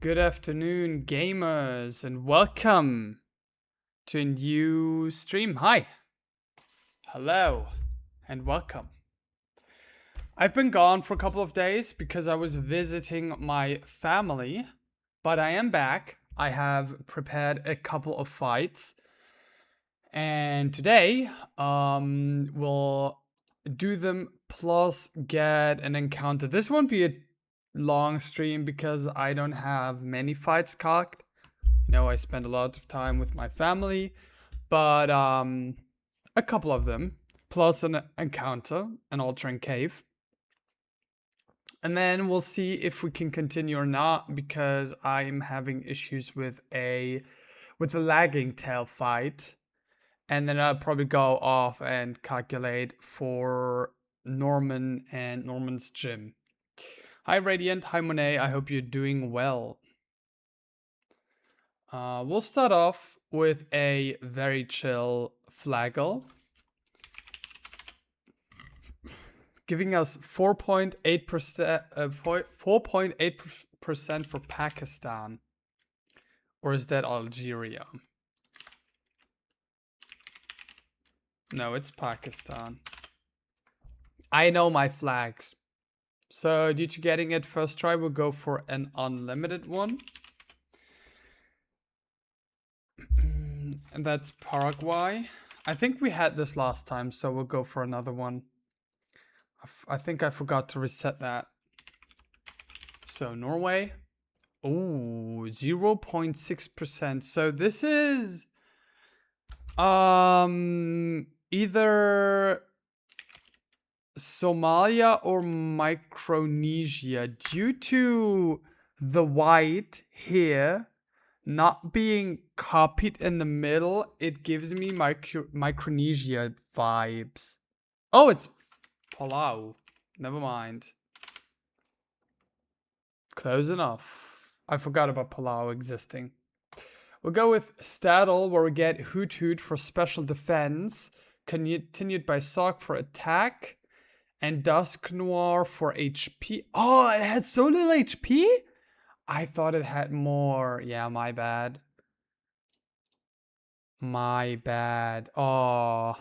Good afternoon, gamers, and welcome to a new stream. Hi, hello, and welcome. I've been gone for a couple of days because I was visiting my family, but I am back. I have prepared a couple of fights, and today, we'll do them plus get an encounter. This won't be a long stream because I don't have many fights cocked. You know, I spend a lot of time with my family, but a couple of them, plus an encounter, an altering cave. And then we'll see if we can continue or not, because I'm having issues with a lagging tail fight. And then I'll probably go off and calculate for Norman and Norman's gym. Hi Radiant, hi Monet, I hope you're doing well. We'll start off with a very chill Flaggle, giving us 4.8%, 4.8% for Pakistan. Or is that Algeria? No, it's Pakistan. I know my flags. So due to getting it first try, we'll go for an unlimited one. And that's Paraguay. I think we had this last time, so we'll go for another one. I think I forgot to reset that. So Norway. Oh, 0.6%. So this is either Somalia or Micronesia. Due to the white here not being copied in the middle, it gives me Micronesia vibes. Oh, it's Palau. Never mind. Close enough. I forgot about Palau existing. We'll go with Stadl, where we get Hoot Hoot for special defense, continued by Sock for attack, and Dusk Noir for HP. Oh, it had so little HP? I thought it had more. Yeah, my bad. My bad. Oh.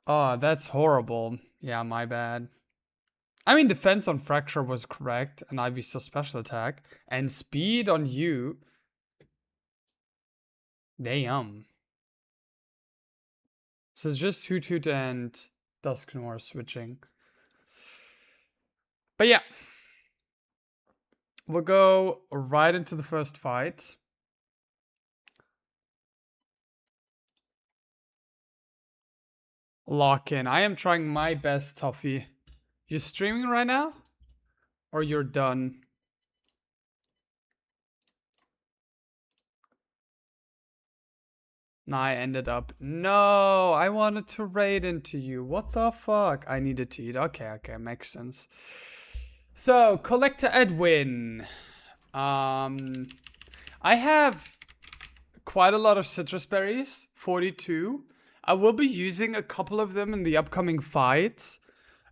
Oh, that's horrible. Yeah, my bad. I mean, defense on Fracture was correct, and Ivysaur special attack, and speed on you. Damn. So it's just Hoot Hoot and Dusk Noir switching. But yeah. We'll go right into the first fight. Lock in. I am trying my best, Toffee. You streaming right now? Or you're done? Nah, I ended up. No, I wanted to raid into you. What the fuck? I needed to eat. Okay, makes sense. So, Collector Edwin. I have quite a lot of citrus berries, 42. I will be using a couple of them in the upcoming fights.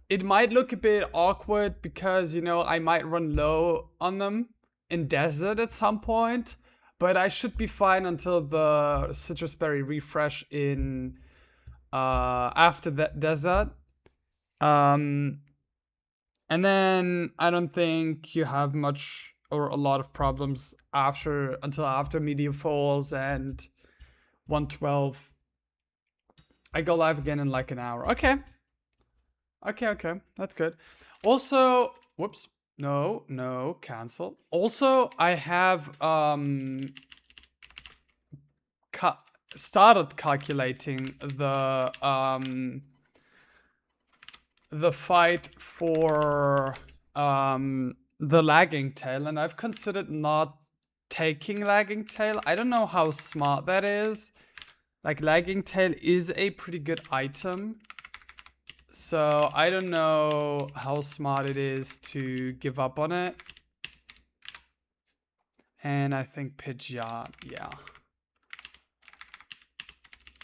It might look a bit awkward because, you know, I might run low on them in desert at some point, but I should be fine until the citrus berry refresh in after that desert. And then I don't think you have much or a lot of problems until after Media Falls and 112. I go live again in like an hour. Okay, that's good. Also, whoops, no, cancel. Also, I have started calculating the fight for the lagging tail, and I've considered not taking lagging tail. I don't know how smart that is. Like, lagging tail is a pretty good item, so I don't know how smart it is to give up on it. And I think Pidgeot, yeah.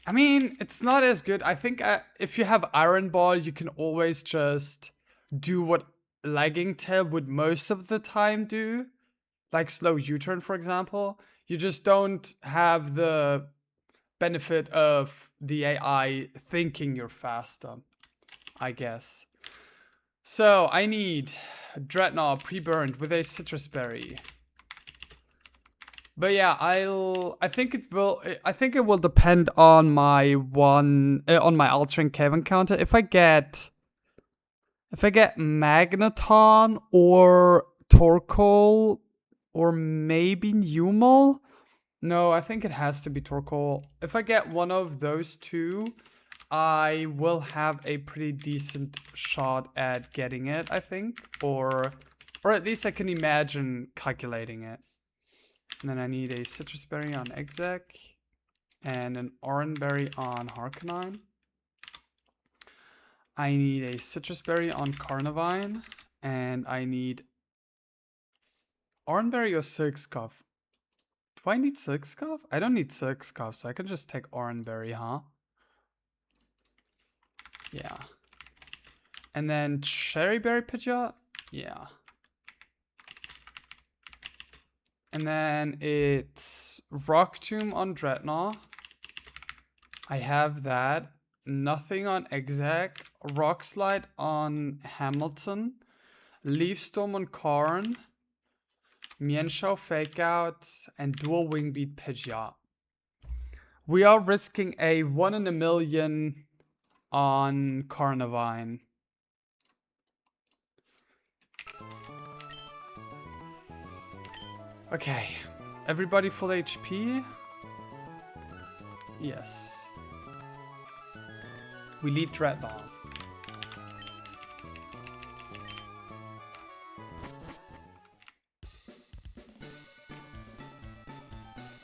I mean, it's not as good. I think if you have Iron Ball, you can always just do what lagging tail would most of the time do, like slow U-turn, for example. You just don't have the benefit of the AI thinking you're faster, I guess. So I need Dreadnought pre-burned with a citrus berry. But yeah, I think it will depend on my on my altering cave encounter. If I get Magneton or Torkoal or maybe Numel. No, I think it has to be Torkoal. If I get one of those two, I will have a pretty decent shot at getting it, I think. Or at least I can imagine calculating it. And then I need a citrus berry on Exec and an orange berry on Harkonine. I need a citrus berry on Carnivine, and I need orange berry or Silkscuff. Do I need Silkscuff? I don't need Silkscuff, so I can just take orange berry, huh? Yeah. And then cherry berry Pidgeot? Yeah. And then it's Rock Tomb on Dreadnought. I have that. Nothing on Exec. Rock Slide on Hamilton. Leaf Storm on Karn. Mienshao Fake Out. And Dual Wingbeat Pidgeot. We are risking a 1 in a million on Carnivine. Okay, everybody full HP? Yes. We lead Dreadnought.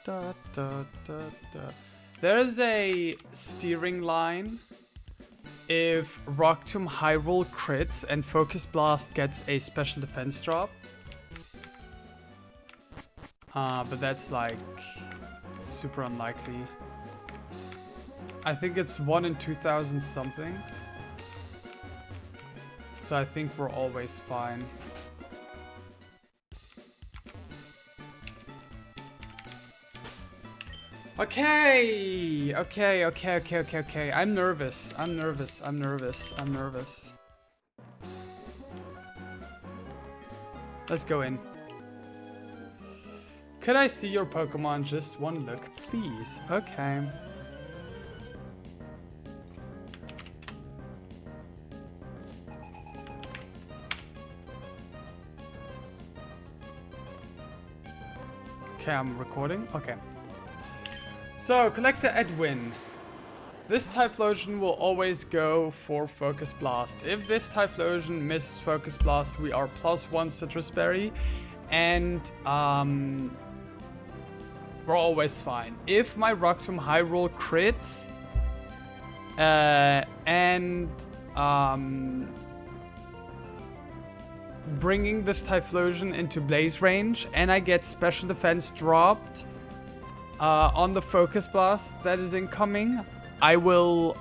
Da, da, da, da. There is a steering line if Rock Tomb High Roll crits and Focus Blast gets a special defense drop. But that's like super unlikely. I think it's 1 in 2,000 something. So I think we're always fine. Okay. I'm nervous. Let's go in. Could I see your Pokemon? Just one look, please. Okay. Okay, I'm recording. Okay. So, Collector Edwin. This Typhlosion will always go for Focus Blast. If this Typhlosion misses Focus Blast, we are +1 Citrus Berry. And, we're always fine. If my Rock Tomb High Roll crits, bringing this Typhlosion into Blaze range, and I get Special Defense dropped on the Focus Blast that is incoming, I will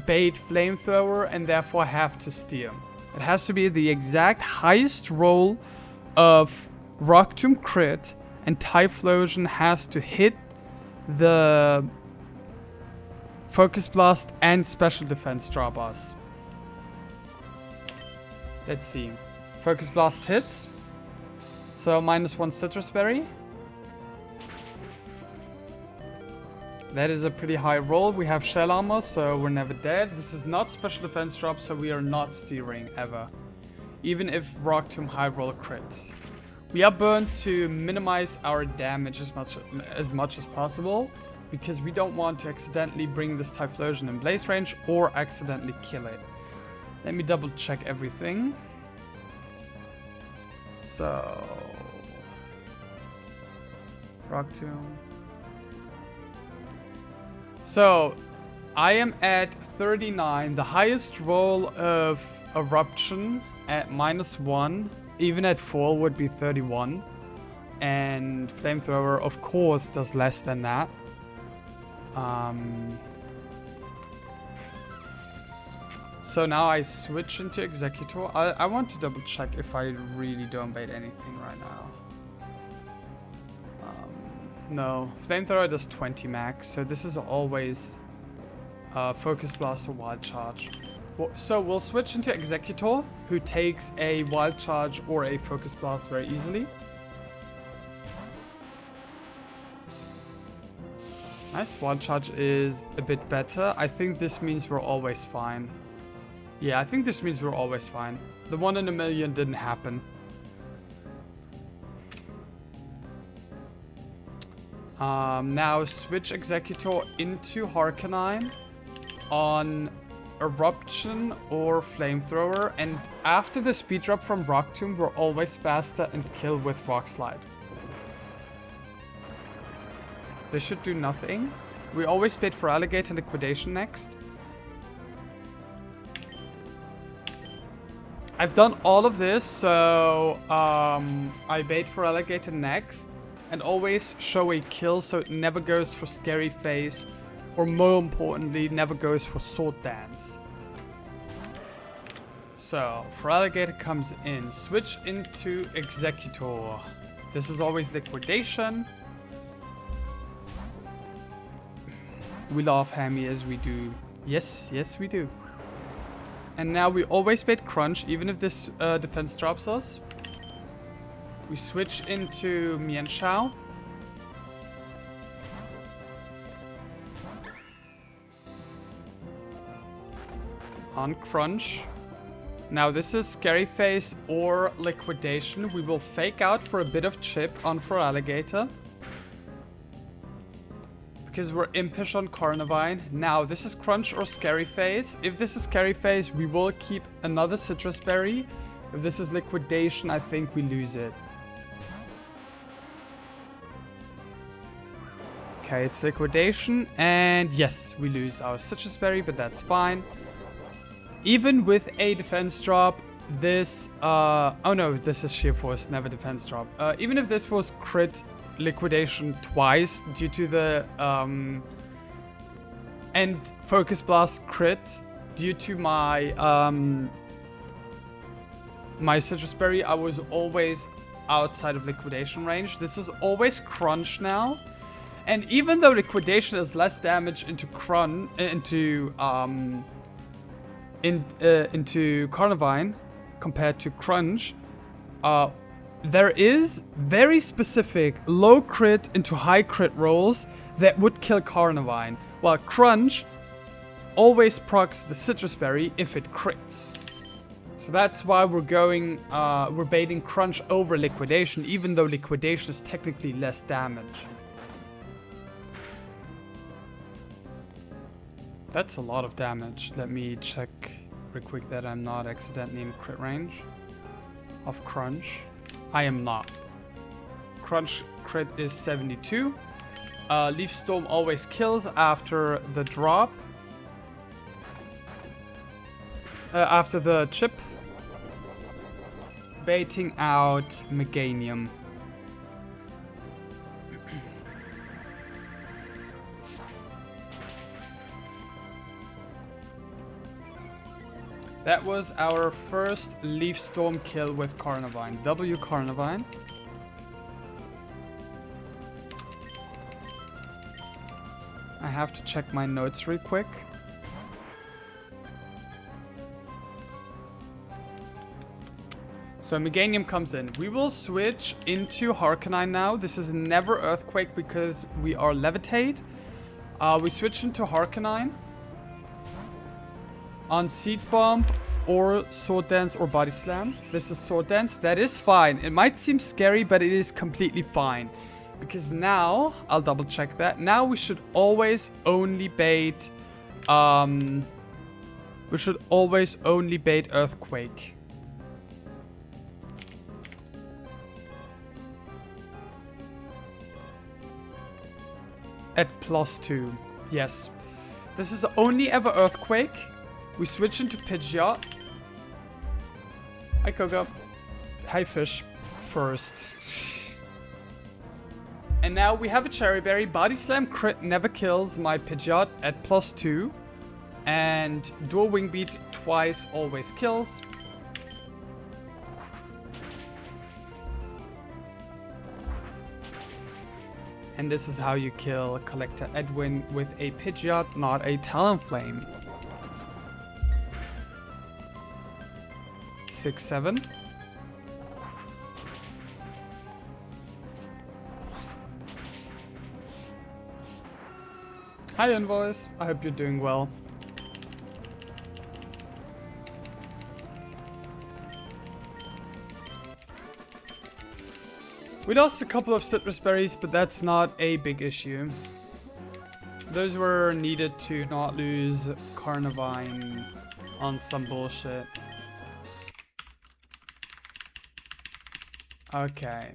bait Flamethrower and therefore have to steer. It has to be the exact highest roll of Rock Tomb crit, and Typhlosion has to hit the Focus Blast and Special Defense drop us. Let's see. Focus Blast hits. So -1 Citrus Berry. That is a pretty high roll. We have Shell Armor, so we're never dead. This is not Special Defense drop, so we are not steering ever. Even if Rock Tomb High Roll crits. We are burned to minimize our damage as much as possible, because we don't want to accidentally bring this Typhlosion in Blaze range or accidentally kill it. Let me double check everything. So, Rock Tomb. So, I am at 39. The highest roll of Eruption at -1, even at full, would be 31. And Flamethrower, of course, does less than that. So now I switch into Executor. I want to double check if I really don't bait anything right now. No, Flamethrower does 20 max, so this is always Focus Blast or Wild Charge. So we'll switch into Executor, who takes a Wild Charge or a Focus Blast very easily. Nice, Wild Charge is a bit better. I think this means we're always fine. Yeah, I think this means we're always fine. The 1 in a million didn't happen. Now switch Executor into Harkonine on Eruption or Flamethrower, and after the speed drop from Rock Tomb, we're always faster and kill with Rock Slide. They should do nothing. We always bait for Alligator Liquidation next. I've done all of this, so I bait for Alligator next. And always show a kill so it never goes for Scary Face. Or more importantly, never goes for Sword Dance. So, for Alligator comes in. Switch into Executor. This is always Liquidation. We love Hammy as we do. Yes, yes we do. And now we always bait Crunch, even if this defense drops us. We switch into Mian Shao. On Crunch. Now this is Scary Face or Liquidation. We will fake out for a bit of chip on for Alligator. Because we're impish on Carnivine. Now this is Crunch or Scary Face. If this is Scary Face, we will keep another Citrus Berry. If this is Liquidation, I think we lose it. Okay, it's Liquidation, and yes, we lose our Citrus Berry, but that's fine. Even with a defense drop, this, oh no, this is Sheer Force, never defense drop. Even if this was crit Liquidation twice due to the, and Focus Blast crit due to my, my Citrus Berry, I was always outside of Liquidation range. This is always Crunch now. And even though Liquidation is less damage into Carnivine compared to Crunch, there is very specific low crit into high crit rolls that would kill Carnivine, while Crunch always procs the Citrus Berry if it crits. So that's why we're baiting Crunch over Liquidation, even though Liquidation is technically less damage. That's a lot of damage. Let me check real quick that I'm not accidentally in crit range of Crunch. I am not. Crunch crit is 72. Leaf Storm always kills after the drop. After the chip. Baiting out Meganium. That was our first Leaf Storm kill with Carnivine. W Carnivine. I have to check my notes real quick. So Meganium comes in. We will switch into Harkonine now. This is never Earthquake because we are Levitate. We switch into Harkonine. On Seed Bomb or Sword Dance or Body Slam. This is Sword Dance. That is fine. It might seem scary, but it is completely fine. Because now, I'll double check that. Now we should always only bait... we should always only bait Earthquake. At +2. Yes. This is only ever Earthquake. We switch into Pidgeot. Hi, Koga. Hi, Fish. First. And now we have a Cherry Berry. Body Slam crit never kills my Pidgeot at +2. And dual wing beat twice always kills. And this is how you kill Collector Edwin with a Pidgeot, not a Talonflame. 6-7. Hi Invoice, I hope you're doing well. We lost a couple of citrus berries, but that's not a big issue. Those were needed to not lose Carnivine on some bullshit. Okay.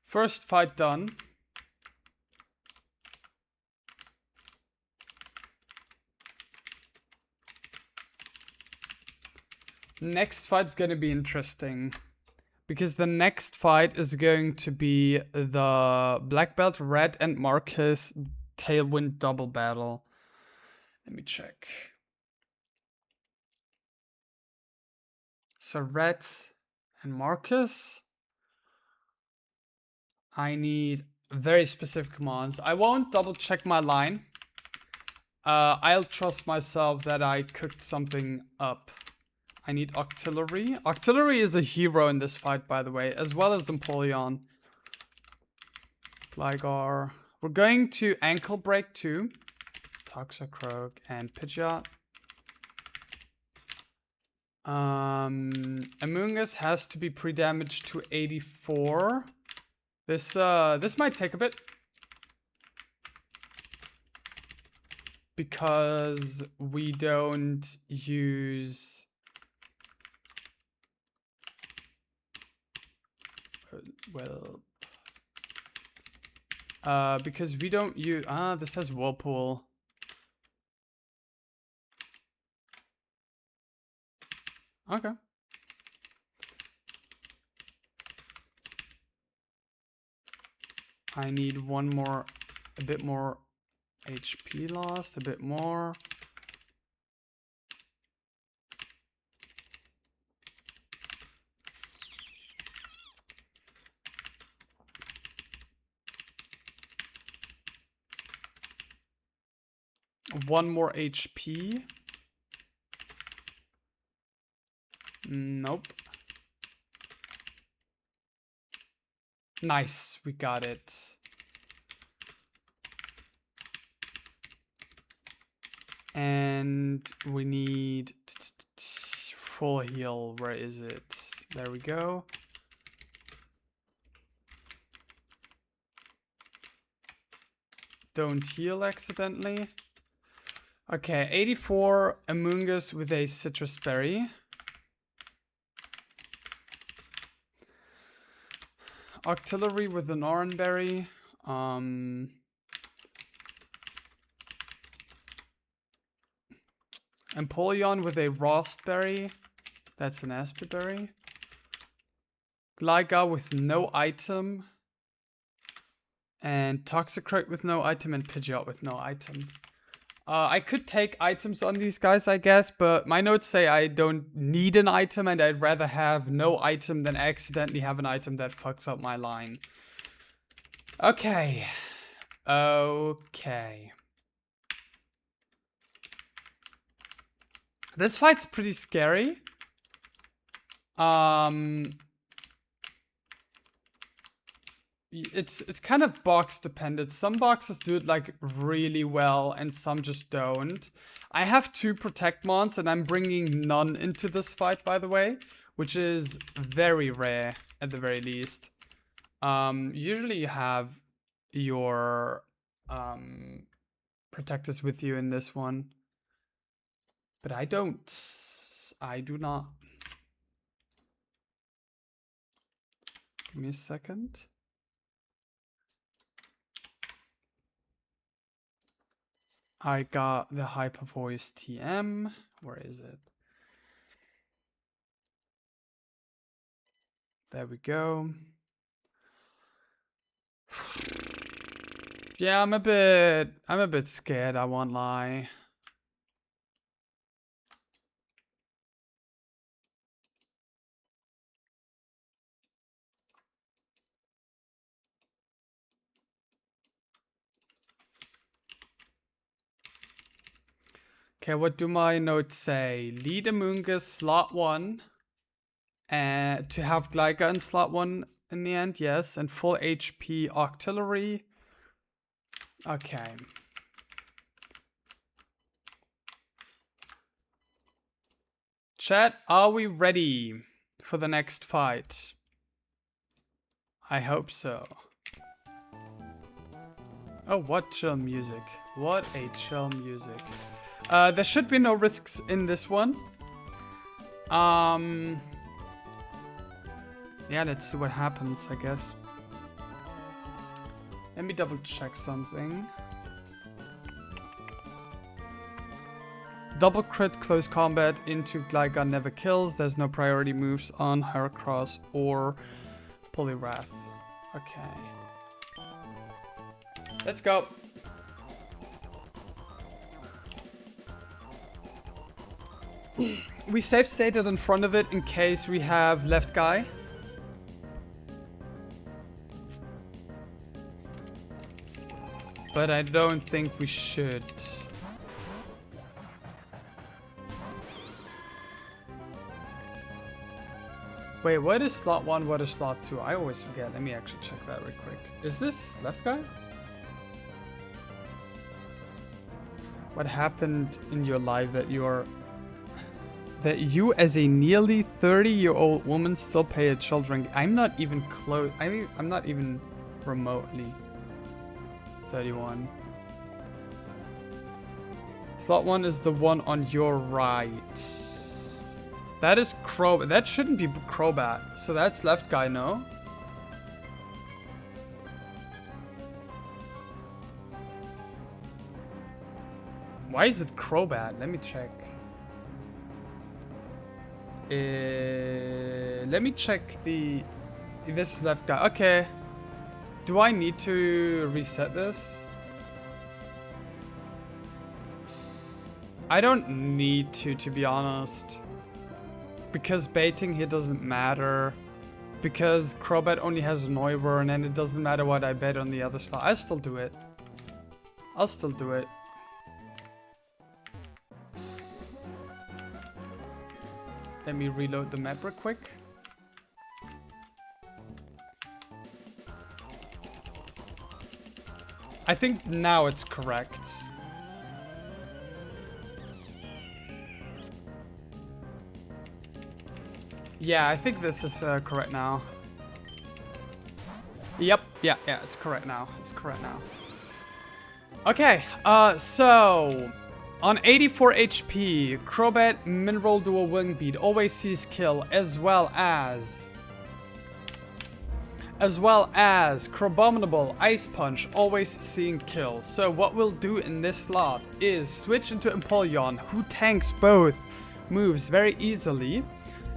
First fight done. Next fight's gonna be interesting. Because the next fight is going to be the Black Belt Red and Marcus Tailwind double battle. Let me check. So Red and Marcus. I need very specific commands. I won't double check my line. I'll trust myself that I cooked something up. I need Octillery. Octillery is a hero in this fight, by the way, as well as Empoleon. Gligar. We're going to Ankle Break too. Toxicroak and Pidgeot. Amoonguss has to be pre-damaged to 84. This might take a bit. Because we don't use... Well... because we don't use... this has Whirlpool. Okay. I need one more... a bit more HP lost, a bit more. One more HP. Nope. Nice, we got it. And we need full heal. Where is it? There we go. Don't heal accidentally. Okay, 84 Amoonguss with a citrus berry. Octillery with an orange berry. Empoleon with a Rostberry. That's an Asperberry. Gligar with no item. And Toxicroak with no item and Pidgeot with no item. I could take items on these guys, I guess, but my notes say I don't need an item and I'd rather have no item than accidentally have an item that fucks up my line. Okay. Okay. This fight's pretty scary. It's kind of box dependent. Some boxes do it like really well and some just don't. I have 2 protect mons and I'm bringing none into this fight, by the way, which is very rare at the very least. Usually you have your protectors with you in this one, but I don't. I do not. Give me a second. I got the Hyper Voice TM. Where is it? There we go. Yeah, I'm a bit scared, I won't lie. Okay, what do my notes say? Lead Amoongus slot 1. And to have Gliga in slot 1 in the end, yes. And full HP Octillery. Okay. Chat, are we ready for the next fight? I hope so. Oh, what chill music. What a chill music. There should be no risks in this one. Yeah, let's see what happens, I guess. Let me double check something. Double crit close combat into Gliga never kills. There's no priority moves on Heracross or Poliwrath. Okay. Let's go. We safe stated in front of it in case we have left guy. But I don't think we should. Wait, what is slot 1? What is slot 2? I always forget. Let me actually check that real quick. Is this left guy? What happened in your life that you as a nearly 30-year-old woman still pay a children? I'm not even close. I'm not even remotely 31. Slot 1 is the one on your right. That is Crobat. That shouldn't be Crobat. So that's left guy, no? Why is it Crobat? Let me check. Let me check the... This is left guy. Okay. Do I need to reset this? I don't need to be honest. Because baiting here doesn't matter. Because Crobat only has Noivern and it doesn't matter what I bet on the other slot. I'll still do it. I'll still do it. Let me reload the map real quick. I think now it's correct. Yeah, I think this is correct now. Yep, yeah, it's correct now. It's correct now. Okay, so on 84 HP, Crobat Mineral Dual Wing Beat always sees kill, as well as Crabominable Ice Punch always seeing kill. So what we'll do in this slot is switch into Empoleon, who tanks both moves very easily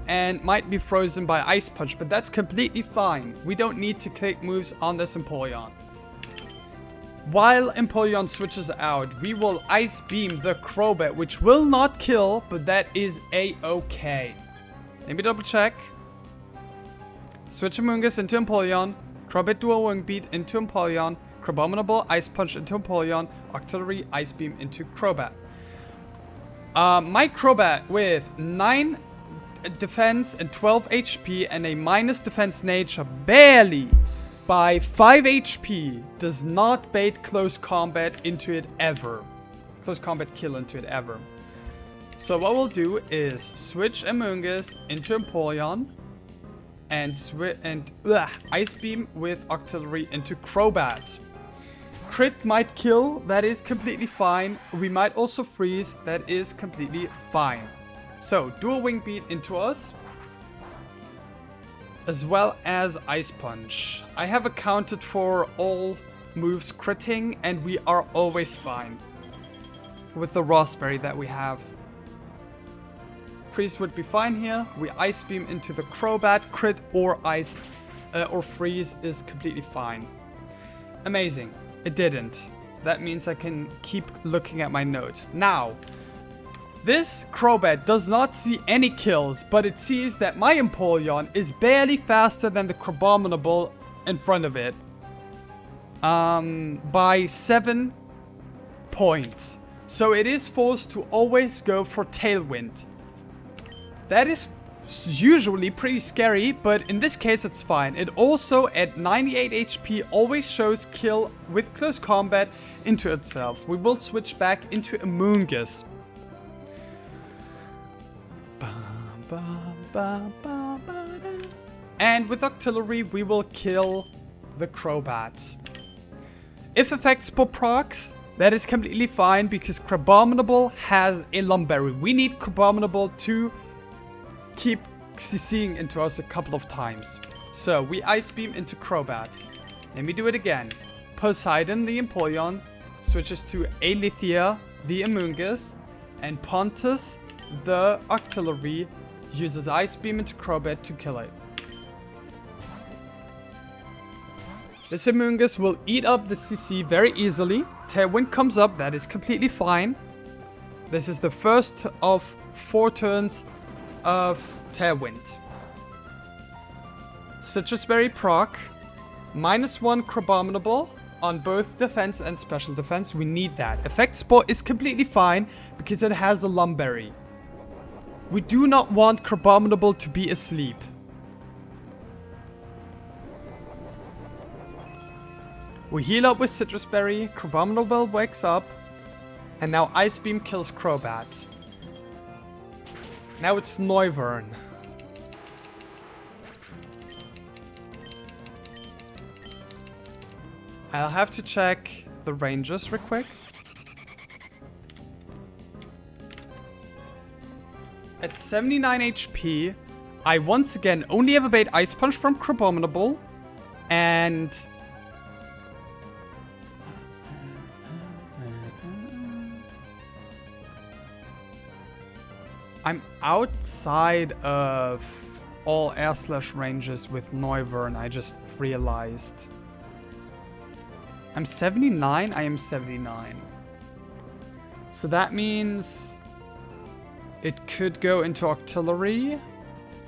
and might be frozen by Ice Punch, but that's completely fine. We don't need to click moves on this Empoleon. While Empoleon switches out, we will Ice Beam the Crobat, which will not kill, but that is a-okay. Let me double check. Switch Amoongus into Empoleon, Crobat Dual Wing Beat into Empoleon, Crabominable Ice Punch into Empoleon, Octillery Ice Beam into Crobat. My Crobat with 9 defense and 12 HP and a minus defense nature barely by 5 HP does not bait close combat into it ever. Close combat kill into it ever. So what we'll do is switch Amoongus into Empoleon and Ice Beam with Octillery into Crobat. Crit might kill, that is completely fine. We might also freeze, that is completely fine. So, Dual Wing Beat into us, as well as Ice Punch. I have accounted for all moves critting, and we are always fine with the Raspberry that we have. Freeze would be fine here. We Ice Beam into the Crobat. Crit or Ice or Freeze is completely fine. Amazing. It didn't. That means I can keep looking at my notes. Now, this Crobat does not see any kills, but it sees that my Empoleon is barely faster than the Crabominable in front of it. By 7 points. So it is forced to always go for Tailwind. That is usually pretty scary, but in this case it's fine. It also, at 98 HP, always shows kill with close combat into itself. We will switch back into Amoonguss. And with Octillery, we will kill the Crobat. If Effect Spore procs, that is completely fine because Crabominable has a Lumberry. We need Crabominable to keep CCing into us a couple of times. So we Ice Beam into Crobat. Let me do it again. Poseidon, the Empoleon, switches to Alethea, the Amoonguss, and Pontus, the Octillery, uses Ice Beam into Crobat to kill it. This Amoonguss will eat up the CC very easily. Tailwind comes up, that is completely fine. This is the first of 4 turns of Tailwind. Citrus Berry proc. -1 Crabominable on both defense and special defense. We need that. Effect Spore is completely fine because it has a Lumberry. We do not want Crabominable to be asleep. We heal up with Citrus Berry. Crabominable wakes up. And now Ice Beam kills Crobat. Now it's Noivern. I'll have to check the ranges real quick. At 79 HP, I once again only have evade Ice Punch from Crabominable. And I'm outside of all air slash ranges with Noivern, I just realized. I'm 79? I am 79. So that means it could go into Octillery.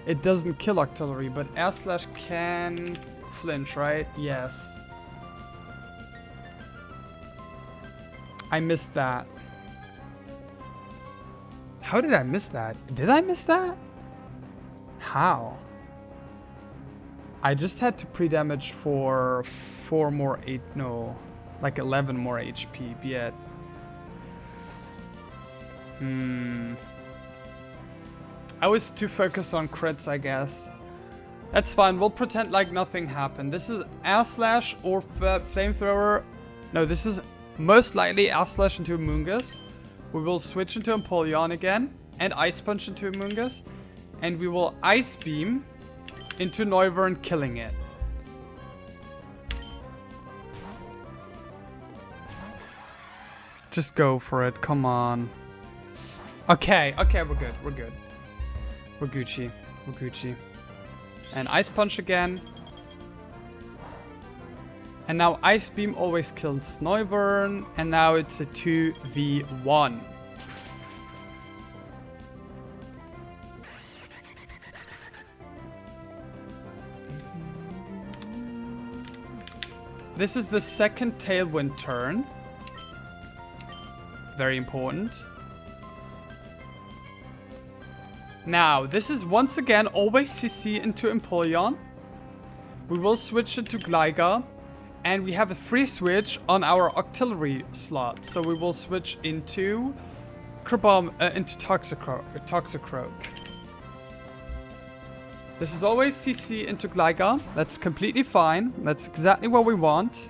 It doesn't kill Octillery, but air slash can flinch, right? Yes. I missed that. How did I miss that? Did I miss that? How? I just had to pre-damage for 4 more 8, no, like 11 more HP, yet. I was too focused on crits, I guess. That's fine, we'll pretend like nothing happened. This is Air Slash or Flamethrower. No, this is most likely Air Slash into Amoonguss. We will switch into Empoleon again and Ice Punch into Amoonguss. And we will Ice Beam into Noivern, killing it. Just go for it, come on. Okay, we're good, we're good. We're Gucci, we're Gucci. And Ice Punch again. And now Ice Beam always kills Noivern. And now it's a 2v1. This is the second Tailwind turn. Very important. Now, this is once again always CC into Empoleon. We will switch it to Gligar. And we have a free switch on our Octillery slot. So we will switch into into Toxicroak. This is always CC into Gligar. That's completely fine. That's exactly what we want.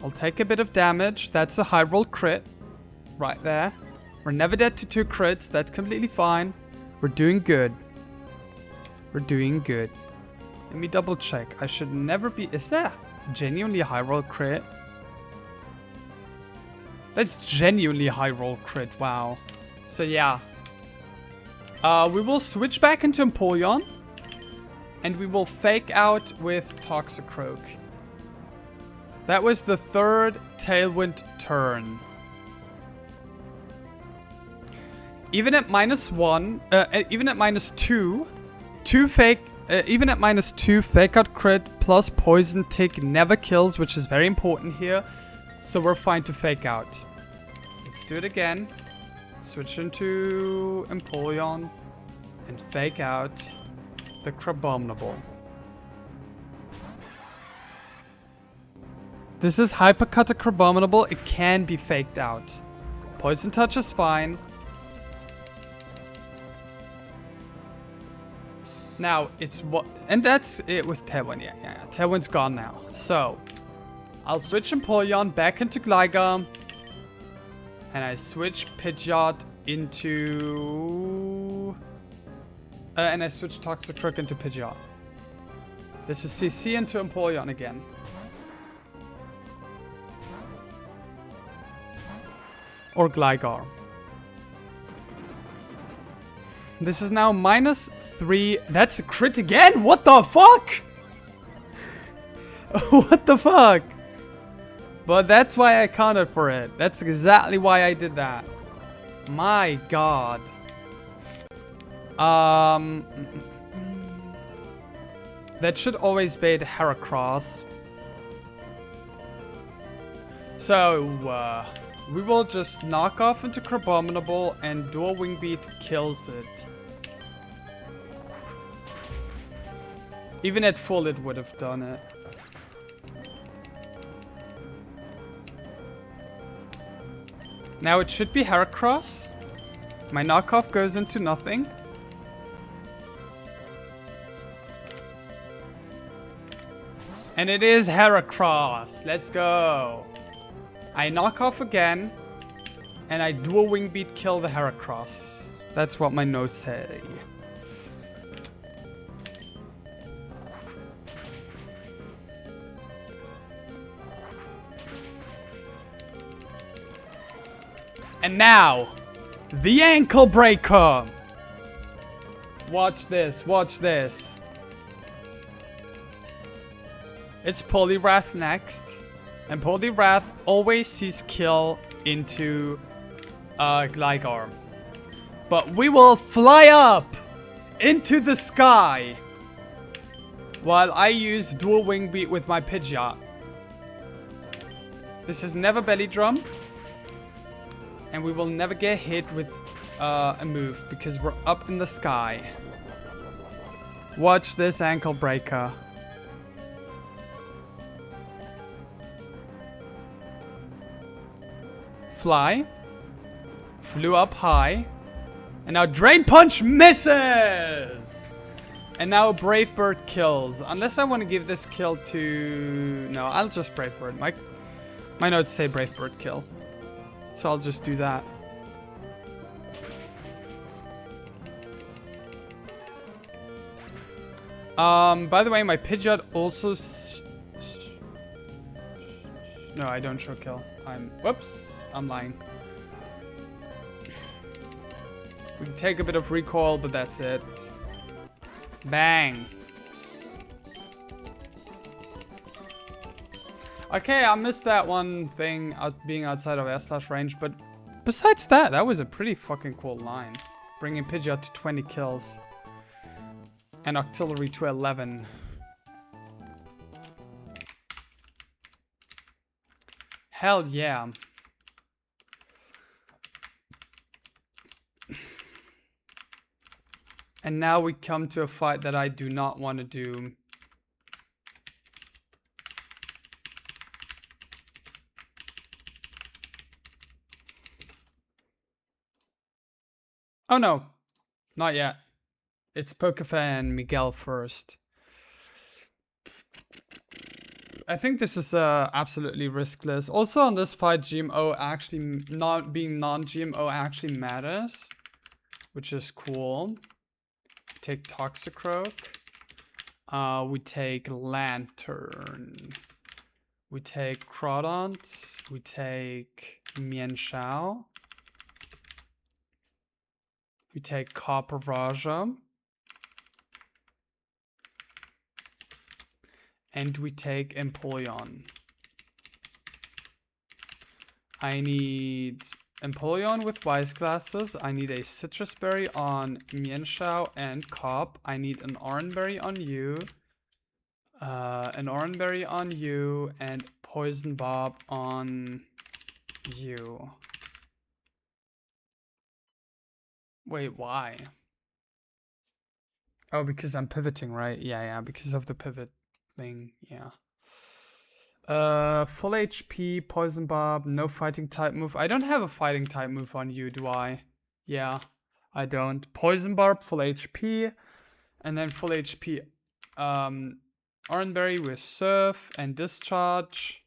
I'll take a bit of damage. That's a high roll crit. Right there. We're never dead to 2 crits. That's completely fine. We're doing good. We're doing good. Let me double check. I should never be... Is that genuinely a high roll crit? That's genuinely a high roll crit. Wow. So yeah. We will switch back into Empoleon. And we will fake out with Toxicroak. That was the third Tailwind turn. Even at -1, even at -2, even at -2, fake out crit plus poison tick never kills, which is very important here. So we're fine to fake out. Let's do it again. Switch into Empoleon and fake out the Crabominable. This is Hypercut Crabominable. It can be faked out. Poison Touch is fine. Now, it's what... And that's it with Tailwind. Yeah. Tailwind's gone now. So, I'll switch Empoleon back into Gligar. And I switch Pidgeot into... and I switch Toxicroak into Pidgeot. This is CC into Empoleon again. Or Gligar. This is now -3. That's a crit again? What the fuck? What the fuck? But that's why I counted for it. That's exactly why I did that. My god. That should always be the Heracross. So, we will just knock off into Crabominable and Dual Wing Beat kills it. Even at full it would have done it. Now it should be Heracross. My knockoff goes into nothing. And it is Heracross. Let's go. I knock off again. And I Dual Wing Beat kill the Heracross. That's what my notes say. And now, the Ankle Breaker. Watch this, watch this. It's Poliwrath next. And Poliwrath always sees kill into Gligar. But we will fly up into the sky while I use Dual Wing Beat with my Pidgeot. This is never Belly Drum. And we will never get hit with a move because we're up in the sky. Watch this Ankle Breaker. Fly. Flew up high. And now Drain Punch misses! And now Brave Bird kills. Unless I want to give this kill to... No, I'll just Brave Bird. My notes say Brave Bird kill. So I'll just do that. By the way, my Pidgeot also... No, I don't show kill. Whoops, I'm lying. We can take a bit of recoil, but that's it. Bang. Okay, I missed that one thing being outside of air range, but besides that, that was a pretty fucking cool line. Bringing Pidgeot to 20 kills. And Octillery to 11. Hell yeah. And now we come to a fight that I do not want to do. Oh no, not yet. It's Pokefan Miguel first. I think this is absolutely riskless. Also on this fight, GMO actually not being non-GMO actually matters, which is cool. Take Toxicroak. We take Lantern. We take Crawdont. We take Mienshao. We take Copper Raja. And we take Empoleon. I need Empoleon with wise glasses. I need a citrus berry on Mienshao and Cobb. I need an oranberry on you. An oranberry on you and poison bob on you. Wait, why? Oh, because I'm pivoting, right? Yeah, because of the pivot thing, yeah. Full HP, poison bob, no fighting type move. I don't have a fighting type move on you, do I? Yeah, I don't. Poison barb, full HP, and then full HP, Oranberry with Surf and Discharge.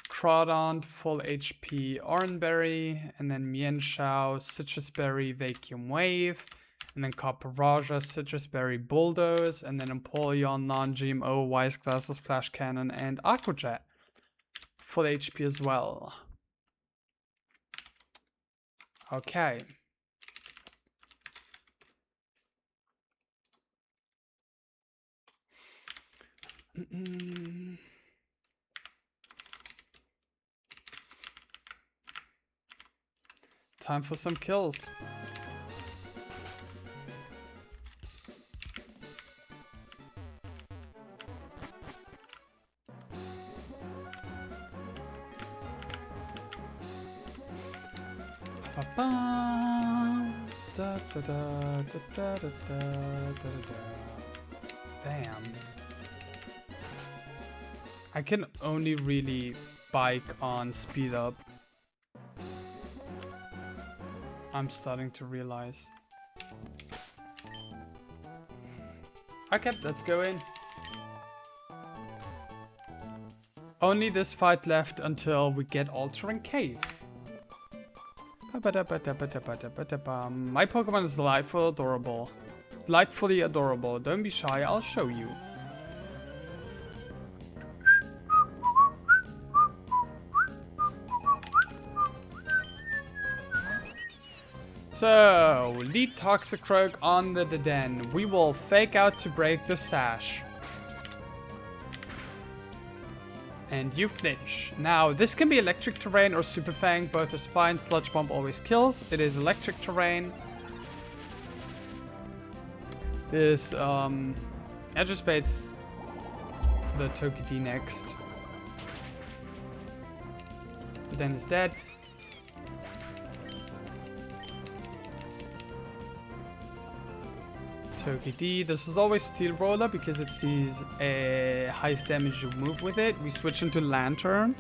Crawdon, full HP, Oranberry, and then Mienshao, Citrus Berry, Vacuum Wave, and then Copperajah, Citrus Berry, Bulldoze, and then Empoleon, Non-GMO, Wise Glasses, Flash Cannon, and Aqua Jet. Full HP as well. Okay. Time for some kills. Damn. I can only really bike on speed up. I'm starting to realize. Okay, let's go in. Only this fight left until we get Altering Cave. My Pokemon is delightfully adorable. Don't be shy, I'll show you. So, lead Toxicroak on the den. We will fake out to break the sash. And you flinch. Now, this can be electric terrain or Super Fang. Both is fine. Sludge Bomb always kills. It is electric terrain. This, Edgespade's the Togepi next. The den is dead. Togepi. This is always Steel Roller because it sees a highest damage you move with it. We switch into Lantern.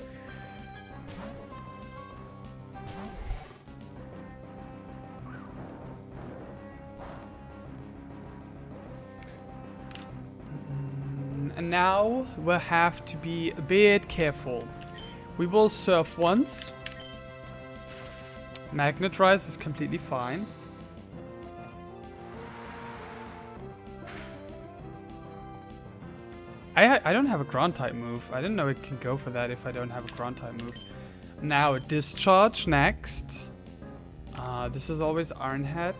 And now we'll have to be a bit careful. We will surf once. Magnet Rise is completely fine. I don't have a ground type move. I didn't know it can go for that if I don't have a ground type move. Now, Discharge next. This is always Iron Head.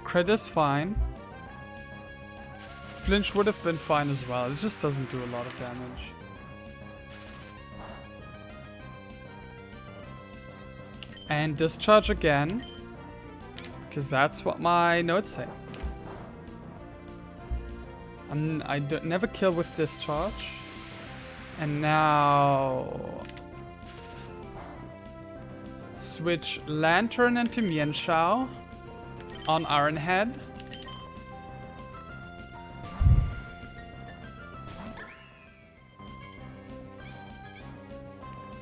Crit is fine. Flinch would have been fine as well. It just doesn't do a lot of damage. And Discharge again. Because that's what my notes say. I never kill with Discharge. And now... switch Lantern into Mienshao on Iron Head.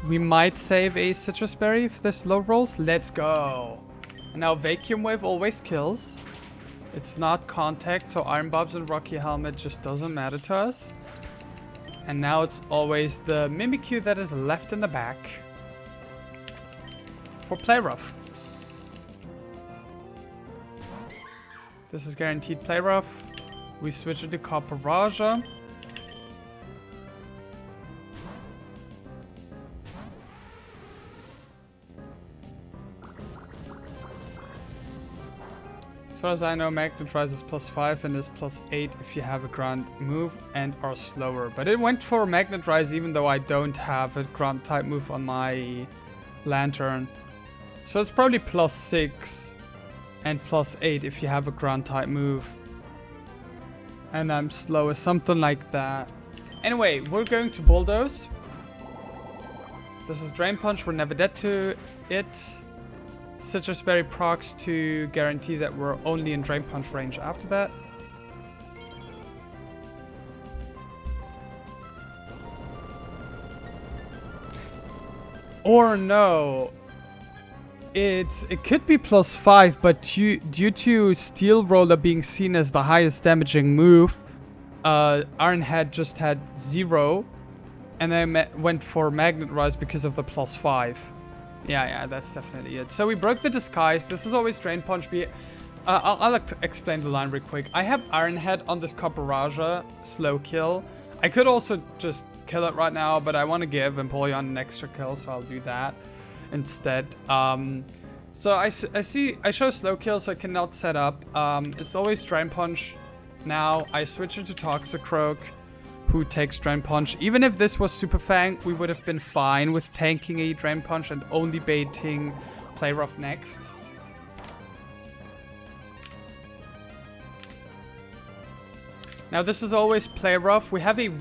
We might save a Citrus Berry for this low rolls. Let's go. And now Vacuum Wave always kills. It's not contact, so Iron Bobs and Rocky Helmet just doesn't matter to us. And now it's always the Mimikyu that is left in the back for Play Rough. This is guaranteed Play Rough. We switch it to Copperajah. far as I know, Magnet Rise is +5 and is +8 if you have a ground move and are slower. But it went for Magnet Rise even though I don't have a ground type move on my lantern. So it's probably +6 and +8 if you have a ground type move. And I'm slower, something like that. Anyway, we're going to Bulldoze. This is Drain Punch, we're never dead to it. Citrus Berry procs to guarantee that we're only in Drain Punch range after that. Or no. It could be +5, but due to Steel Roller being seen as the highest damaging move, Iron Head just had 0. And then went for Magnet Rise because of the +5. Yeah, that's definitely it. So we broke the disguise. This is always Drain Punch. I'll explain the line real quick. I have Iron Head on this Copper Raja slow kill. I could also just kill it right now, but I want to give Empoleon an extra kill, so I'll do that instead. So I show slow kill, so I cannot set up. It's always Drain Punch. Now I switch into Toxicroak, who takes Drain Punch. Even if this was Super Fang, we would have been fine with tanking a Drain Punch and only baiting Play Rough next. Now this is always Play Rough. We have a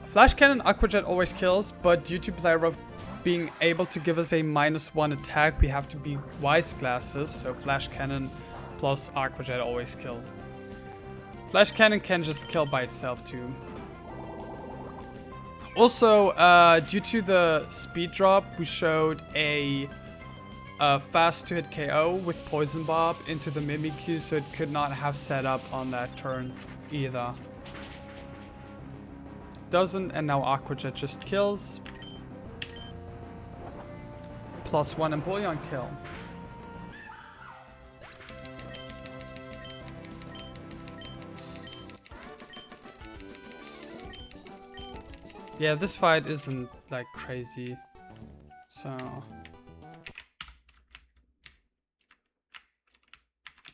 Flash Cannon Aqua Jet always kills, but due to Play Rough being able to give us a -1 attack, we have to be Wise Glasses. So Flash Cannon plus Aqua Jet always kill. Flash Cannon can just kill by itself too. Also, due to the speed drop, we showed a fast to hit KO with Poison Bob into the Mimikyu, so it could not have set up on that turn either. Doesn't, and now Aqua Jet just kills. +1 Empoleon kill. Yeah, this fight isn't like crazy, so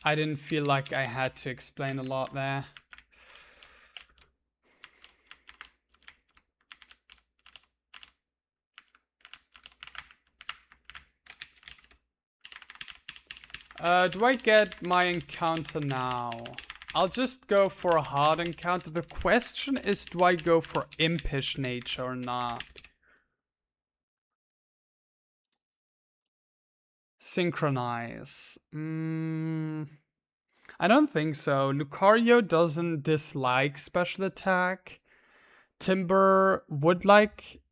I didn't feel like I had to explain a lot there. Do I get my encounter now? I'll just go for a hard encounter. The question is, do I go for Impish Nature or not? Synchronize. I don't think so. Lucario doesn't dislike special attack. Timber would like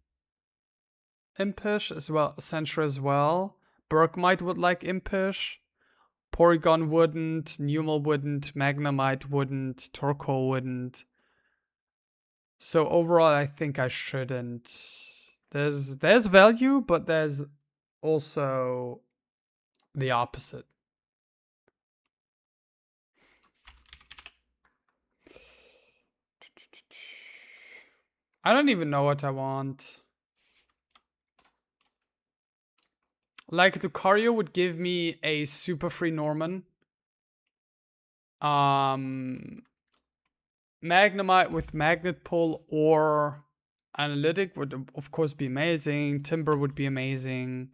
Impish as well. Sentry as well. Bergmite would like Impish. Porygon wouldn't, Numel wouldn't, Magnemite wouldn't, Torkoal wouldn't. So overall, I think I shouldn't. There's value, but there's also the opposite. I don't even know what I want. Like, Lucario would give me a super free Norman. Magnemite with Magnet Pull or Analytic would of course be amazing. Timber would be amazing.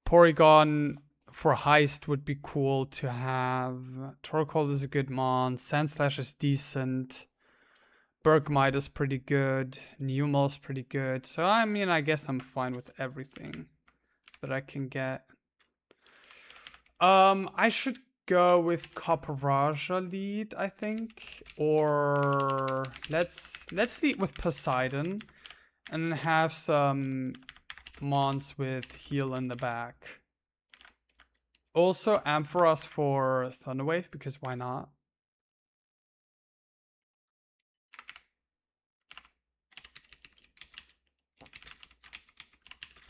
Porygon for Heist would be cool to have. Torkoal is a good mon. Sandslash is decent. Bergmite is pretty good. Numel is pretty good. So I mean, I guess I'm fine with everything that I can get. I should go with Copper Raja lead, I think. Or let's lead with Poseidon and have some mons with heal in the back. Also Ampharos for Thunderwave, because why not?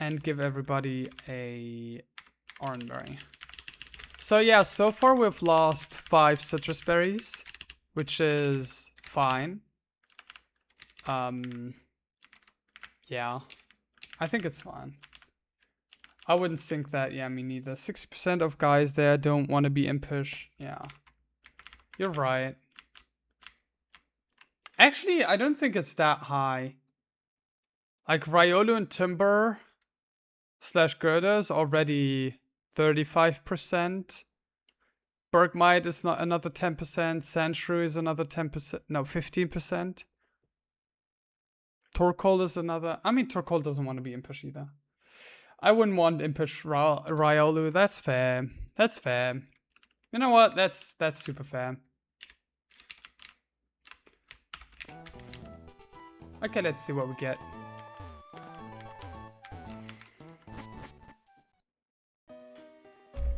And give everybody a Oranberry. So yeah, so far we've lost 5 citrus berries, which is fine. Yeah, I think it's fine. I wouldn't think that. Yeah, me neither. 60% of guys there don't want to be impish. Yeah. You're right. Actually, I don't think it's that high. Like Riolu and Timber / Gerda is already 35%. Bergmite is not another 10%. Sandshrew is another 10%. No, 15%. Torkoal is another. I mean, Torkoal doesn't want to be impish either. I wouldn't want impish Riolu. That's fair. That's fair. You know what? That's super fair. Okay, let's see what we get.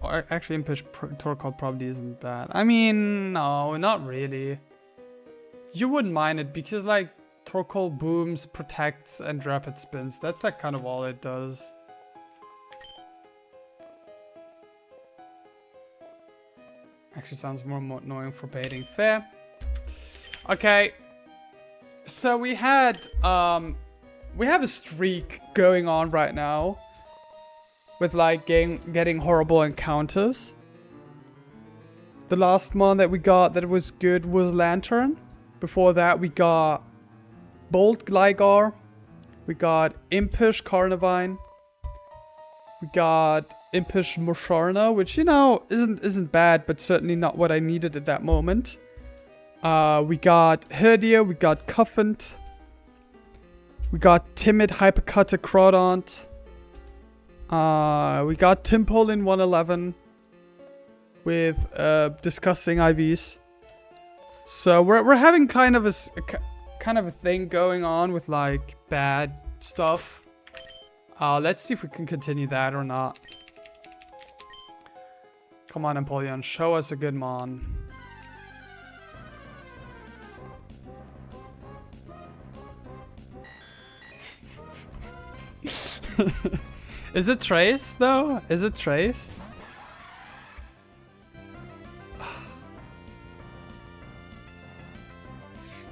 Oh, actually, impish Torkoal probably isn't bad. I mean, no, not really. You wouldn't mind it because, like, Torkoal booms, protects, and rapid spins. That's like kind of all it does. Actually sounds more annoying for baiting. Fair. Okay. So we have a streak going on right now with like getting horrible encounters. The last one that we got that was good was Lantern. Before that we got Bolt Gligar. We got Impish Carnivine. We got Impish Musharna, which, you know, isn't bad, but certainly not what I needed at that moment. We got Herdia, we got Cuffant. We got Timid Hypercutter Crawdont. We got Timpole in 111 with disgusting IVs. So we're having kind of a thing going on with like bad stuff. Let's see if we can continue that or not. Come on, Empoleon, show us a good mon. Is it Trace though? Is it Trace?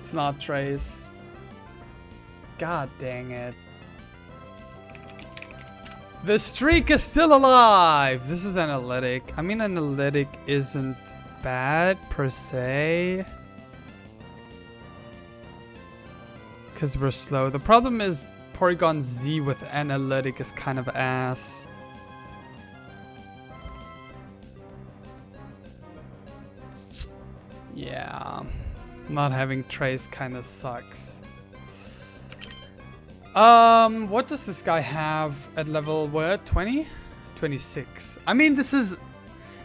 It's not Trace. God dang it. The streak is still alive! This is Analytic. I mean, Analytic isn't bad per se. Because we're slow. The problem is Porygon Z with Analytic is kind of ass. Yeah. Not having Trace kind of sucks. What does this guy have at level, what, 20? 26. I mean, this is...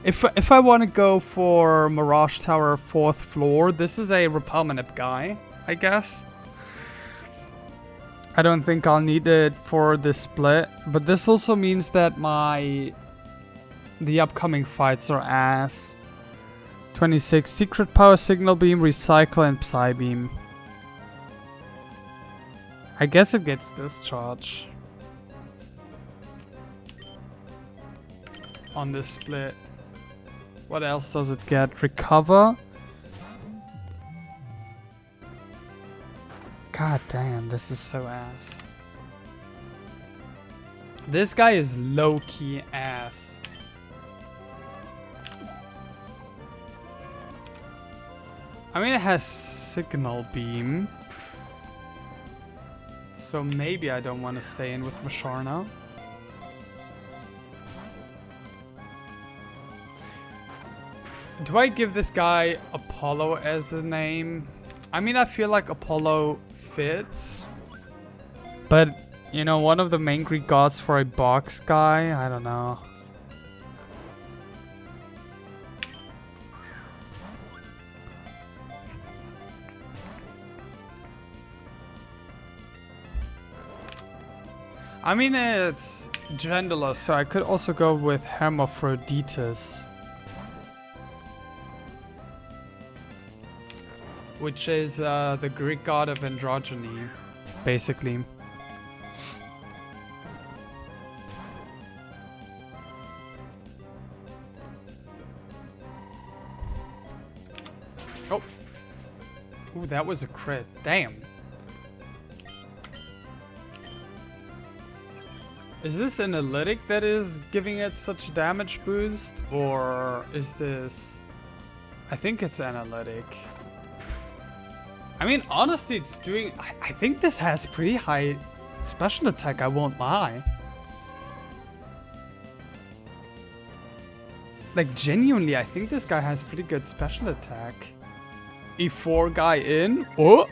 If I want to go for Mirage Tower 4th floor, this is a Repelmanip guy, I guess. I don't think I'll need it for this split, but this also means that the upcoming fights are ass. 26. Secret Power, Signal Beam, Recycle, and Psybeam. I guess it gets Discharge on this split. What else does it get? Recover? God damn, this is so ass. This guy is low-key ass. I mean, it has Signal Beam. So maybe I don't want to stay in with Musharna. Do I give this guy Apollo as a name? I mean, I feel like Apollo fits. But, you know, one of the main Greek gods for a box guy? I don't know. I mean, it's genderless, so I could also go with Hermaphroditus. Which is the Greek god of androgyny, basically. Oh. Ooh, that was a crit. Damn. Is this analytic that is giving it such damage boost? Or is this... I think it's analytic. I mean, honestly, it's doing... I think this has pretty high special attack, I won't lie. Like, genuinely, I think this guy has pretty good special attack. E4 guy in. Oh!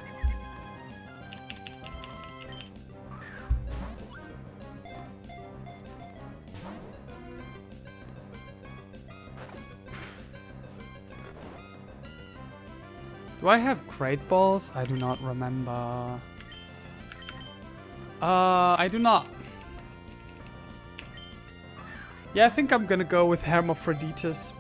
Do I have great balls? I do not remember. I do not. Yeah, I think I'm gonna go with Hermaphroditus.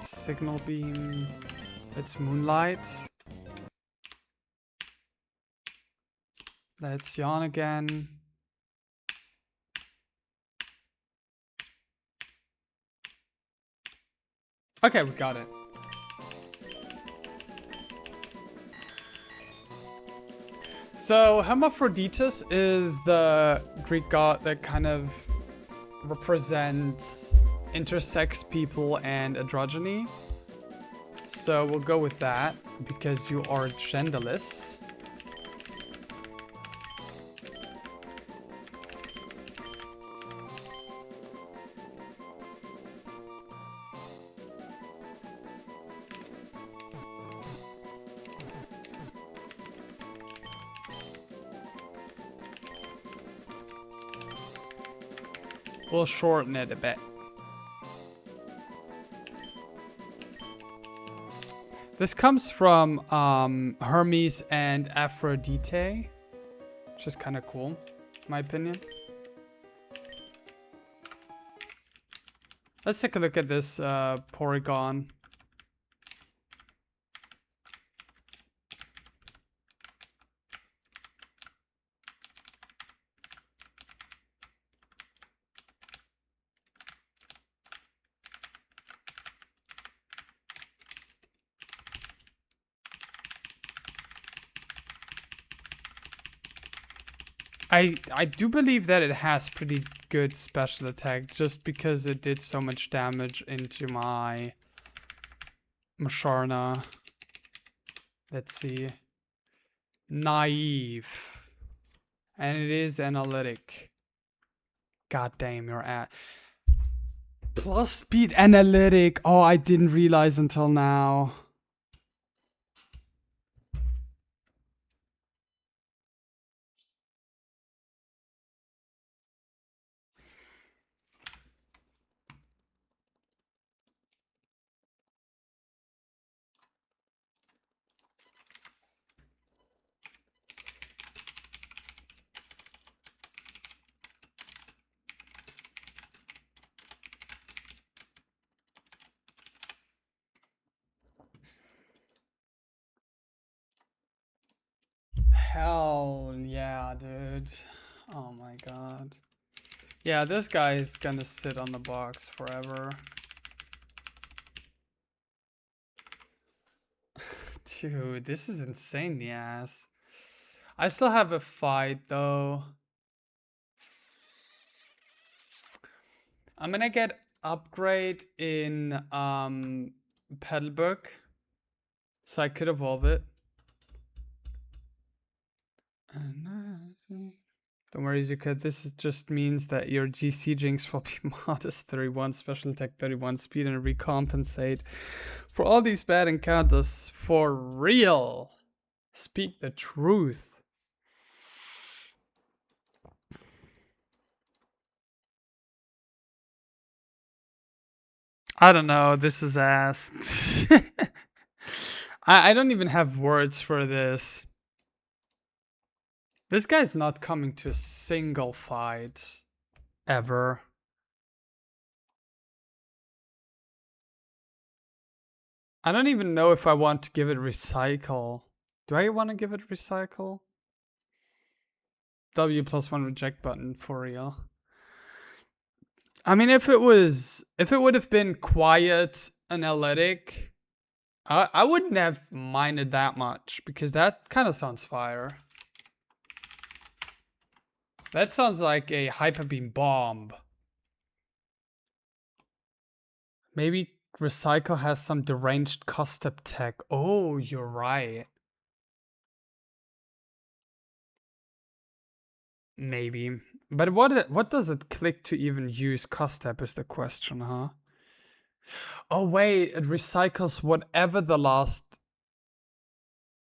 Signal beam. It's moonlight. Let's yawn again. Okay, we got it. So, Hermaphroditus is the Greek god that kind of represents intersex people and androgyny. So, we'll go with that because you are genderless. We'll shorten it a bit. This comes from Hermes and Aphrodite, which is kind of cool, in my opinion. Let's take a look at this Porygon. I do believe that it has pretty good special attack just because it did so much damage into my Musharna. Let's see. Naive. And it is analytic. God damn, you're at plus speed analytic. Oh, I didn't realize until now. Hell yeah, dude. Oh my god. Yeah, this guy is gonna sit on the box forever. Dude, this is insane, the ass. I still have a fight though. I'm gonna get upgrade in Petalburg, so I could evolve it. Don't worry, Zuka, this just means that your GC Jinx will be modest 31, special attack 31 speed, and recompensate for all these bad encounters. For real! Speak the truth. I don't know, this is ass. I don't even have words for this. This guy's not coming to a single fight. Ever. I don't even know if I want to give it recycle. Do I want to give it recycle? W+1 reject button, for real. I mean, if it would have been quiet analytic, I wouldn't have minded that much because that kind of sounds fire. That sounds like a hyperbeam bomb. Maybe recycle has some deranged custom tech. Oh, you're right. Maybe. But what does it click to even use custep is the question, huh? Oh wait, it recycles whatever the last.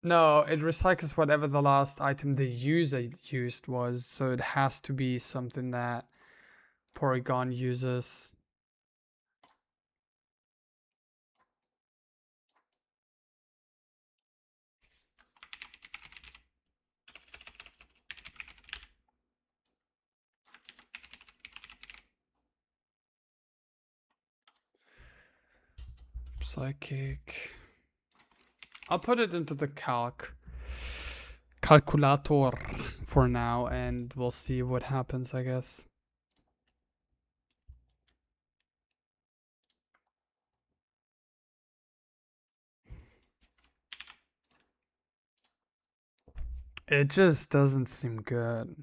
No, it recycles whatever the last item the user used was, so it has to be something that Porygon uses. Psychic. I'll put it into the calculator for now, and we'll see what happens, I guess. It just doesn't seem good.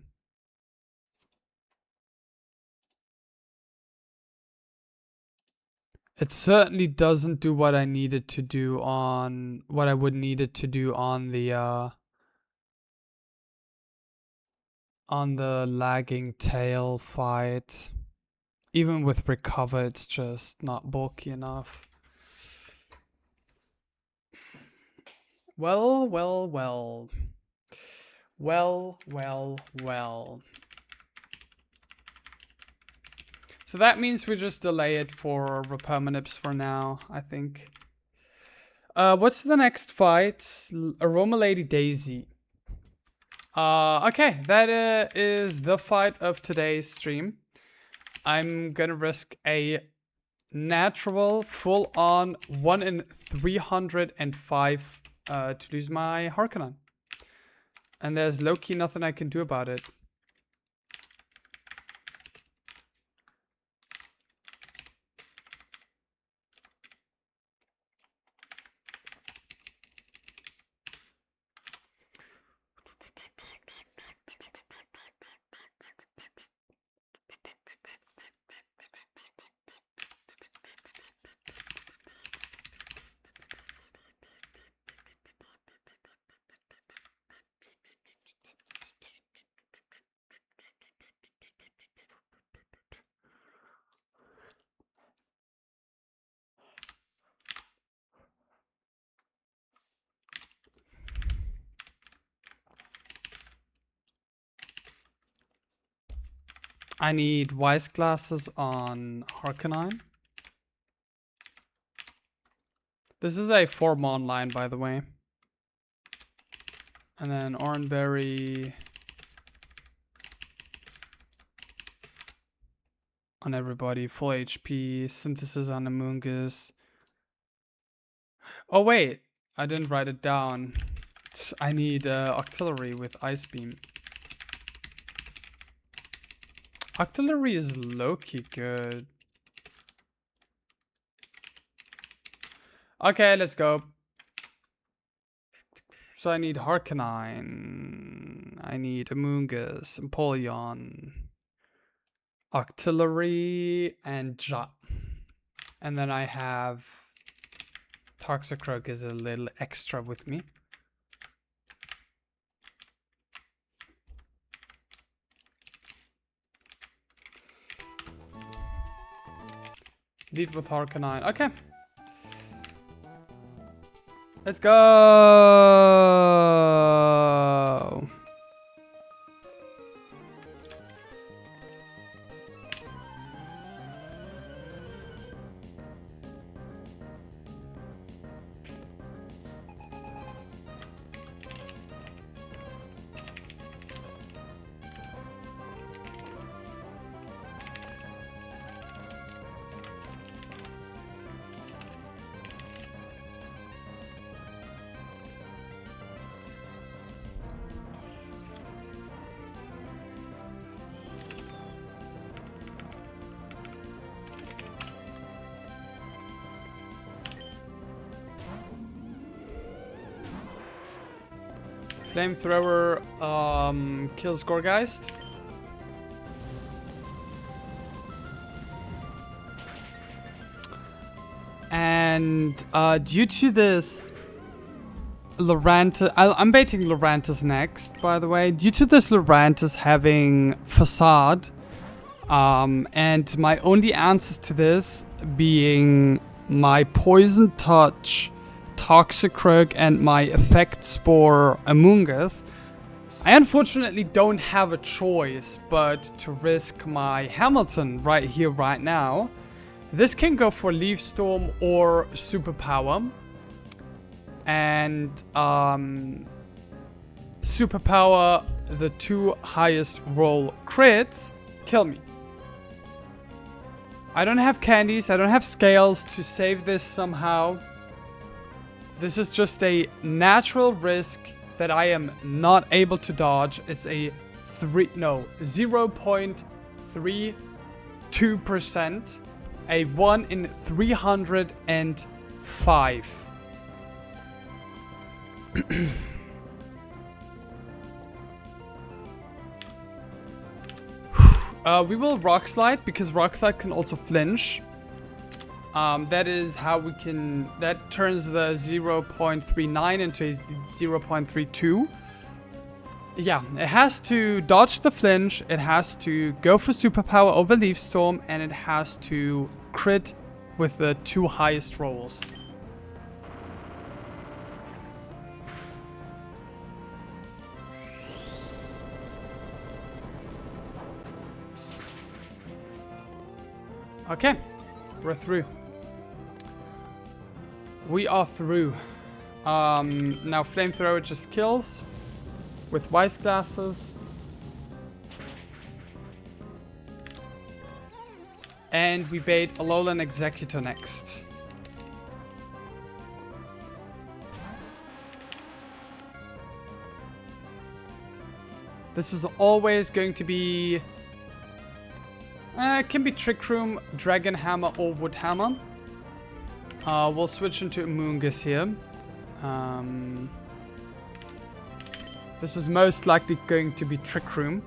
It certainly doesn't do what I needed to do on what I would need it to do on the lagging tail fight. Even with recover, it's just not bulky enough. Well. So that means we just delay it for Repermanips for now, I think. What's the next fight? Aroma Lady Daisy. Okay, that is the fight of today's stream. I'm gonna risk a natural, full-on 1 in 305 to lose my Harkonnen. And there's low-key nothing I can do about it. I need wise glasses on Harkonnen. This is a 4-mon line, by the way. And then Oranberry on everybody. Full HP. Synthesis on Amoongus. Oh, wait. I didn't write it down. I need Octillery with Ice Beam. Octillery is low-key good. Okay, let's go. So I need Harkonnen. I need Amoongus, Empoleon, Octillery, and Ja. And then I have Toxicroak is a little extra with me. Lead with Harkonnen. Okay. Let's go. Flamethrower kills Gorgeist. And due to this, I'm baiting Lorantis next, by the way. Due to this Lorantis having Facade, and my only answers to this being my Poison Touch, Toxicroak, and my Effect Spore Amoongus, I unfortunately don't have a choice but to risk my Hamilton right here, right now. This can go for Leaf Storm or Superpower. And Superpower, the 2 highest roll crits, kill me. I don't have candies, I don't have scales to save this somehow. This is just a natural risk that I am not able to dodge. It's a 0.32%, a 1 in 305. We will Rock Slide because Rock Slide can also flinch. That is how we can... That turns the 0.39 into a 0.32. Yeah, it has to dodge the flinch, it has to go for Superpower over Leaf Storm, and it has to crit with the 2 highest rolls. Okay, we're through. We are through. Now Flamethrower just kills with Wise Glasses. And we bait Alolan Executor next. This is always going to be... it can be Trick Room, Dragon Hammer, or Wood Hammer. We'll switch into Amoongus here. This is most likely going to be Trick Room.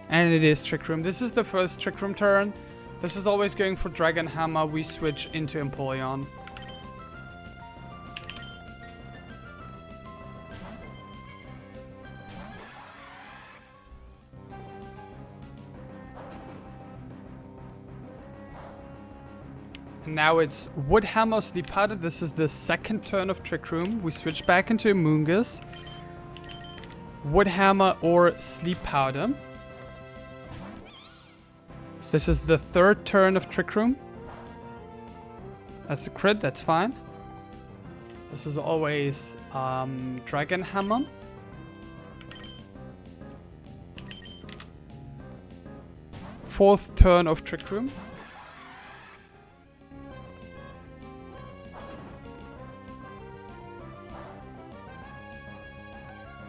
And it is Trick Room. This is the first Trick Room turn. This is always going for Dragon Hammer. We switch into Empoleon. And now it's Wood Hammer, Sleep Powder. This is the second turn of Trick Room. We switch back into Amoongus. Wood Hammer or Sleep Powder. This is the third turn of Trick Room. That's a crit, that's fine. This is always Dragon Hammer. Fourth turn of Trick Room.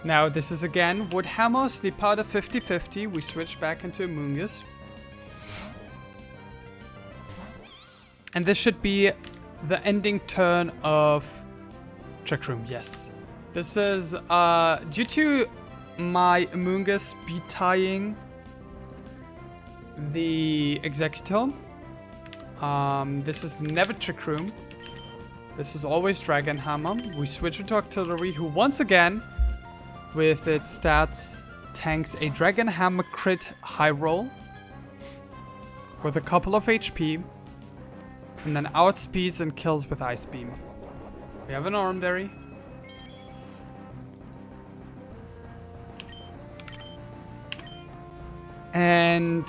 Now this is again Wood Hammer, Sleep Powder 50-50. We switch back into Amoongus. And this should be the ending turn of Trick Room, yes. This is due to my Amoongus speed tying the Executor. This is never Trick Room. This is always Dragon Hammer. We switch into Octillery, who once again, with its stats, tanks a Dragon Hammer crit high roll with a couple of HP, and then outspeeds and kills with Ice Beam. We have an Oranberry. And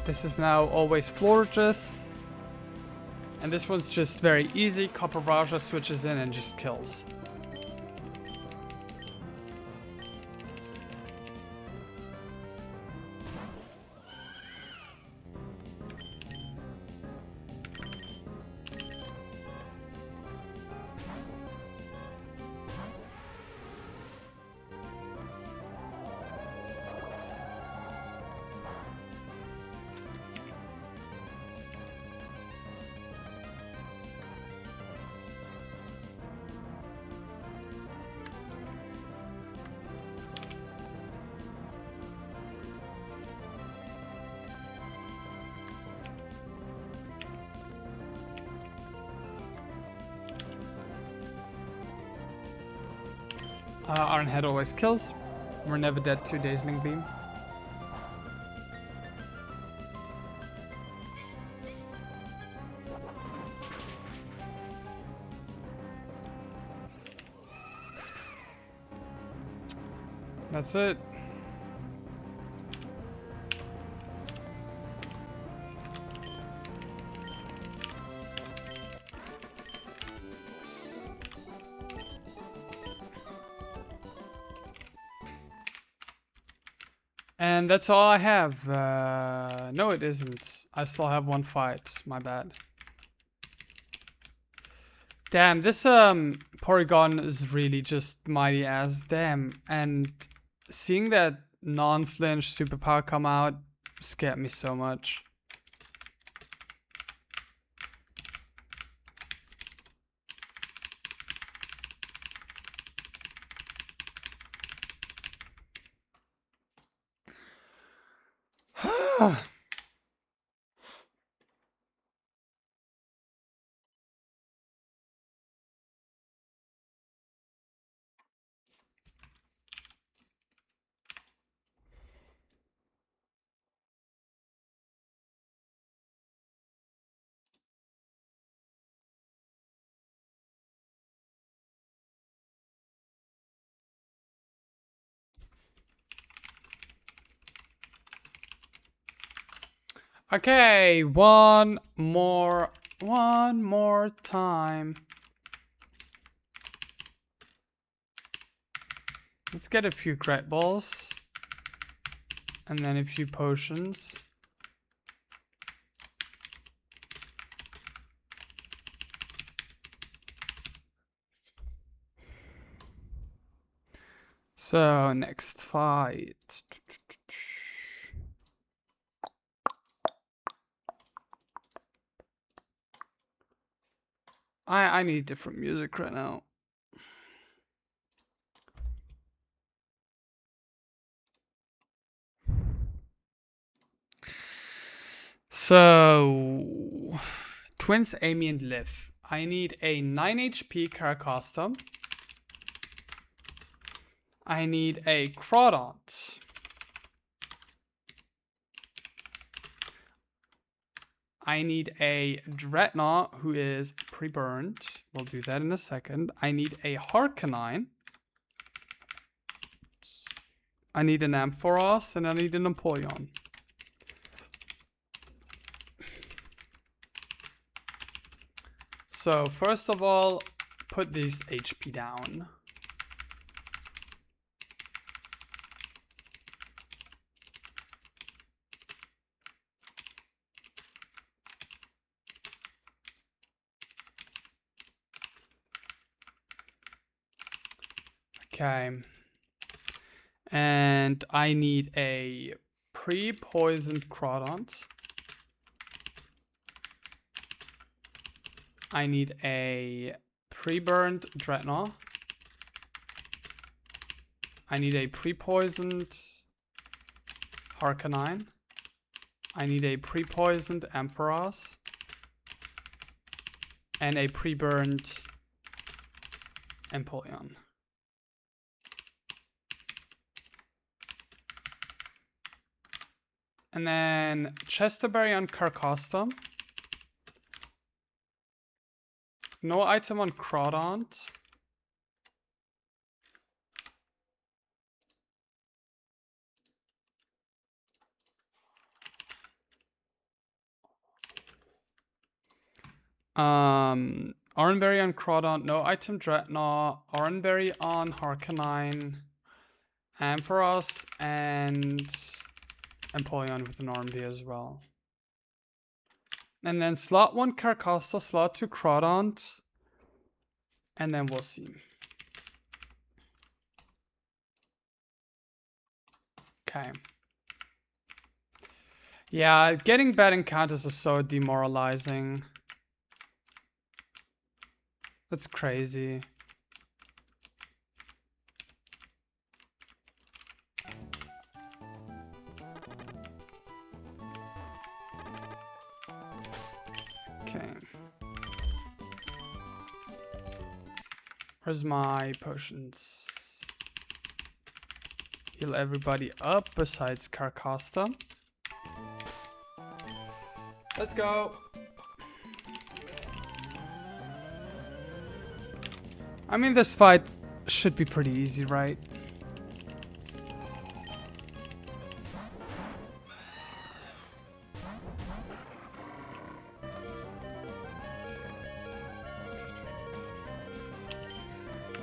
this is now always Florges. And this one's just very easy. Copper Raja switches in and just kills. Iron Head always kills. We're never dead to Dazzling Gleam. That's it. And that's all I have. No, it isn't. I still have one fight. My bad. Damn, this Porygon is really just mighty ass. Damn, and seeing that non-flinch superpower come out scared me so much. Okay, one more time. Let's get a few Great Balls. And then a few potions. So, next fight. I need different music right now. So, Twins, Amy, and Liv. I need a 9 HP Caracostom. I need a Crawdont. I need a Dreadnought who is pre-burned. We'll do that in a second. I need a Harkonine. I need an Ampharos and I need an Empoleon. So first of all, put these HP down. Okay. And I need a pre-poisoned Crawdont. I need a pre-burned Dreadnought. I need a pre-poisoned Harkonine. I need a pre-poisoned Ampharos. And a pre-burned Empoleon. And then Chesterberry on Carcostom. No item on Crawdont. Oranberry on Crawdont. No item Dreadnought. Oranberry on Harkonine. Ampharos and Empoleon with an Oranberry as well. And then slot 1 Carcosta, slot 2 Crawdont. And then we'll see. Okay. Yeah, getting bad encounters is so demoralizing. That's crazy. Okay. Where's my potions? Heal everybody up besides Carcosta. Let's go. I mean, this fight should be pretty easy, right?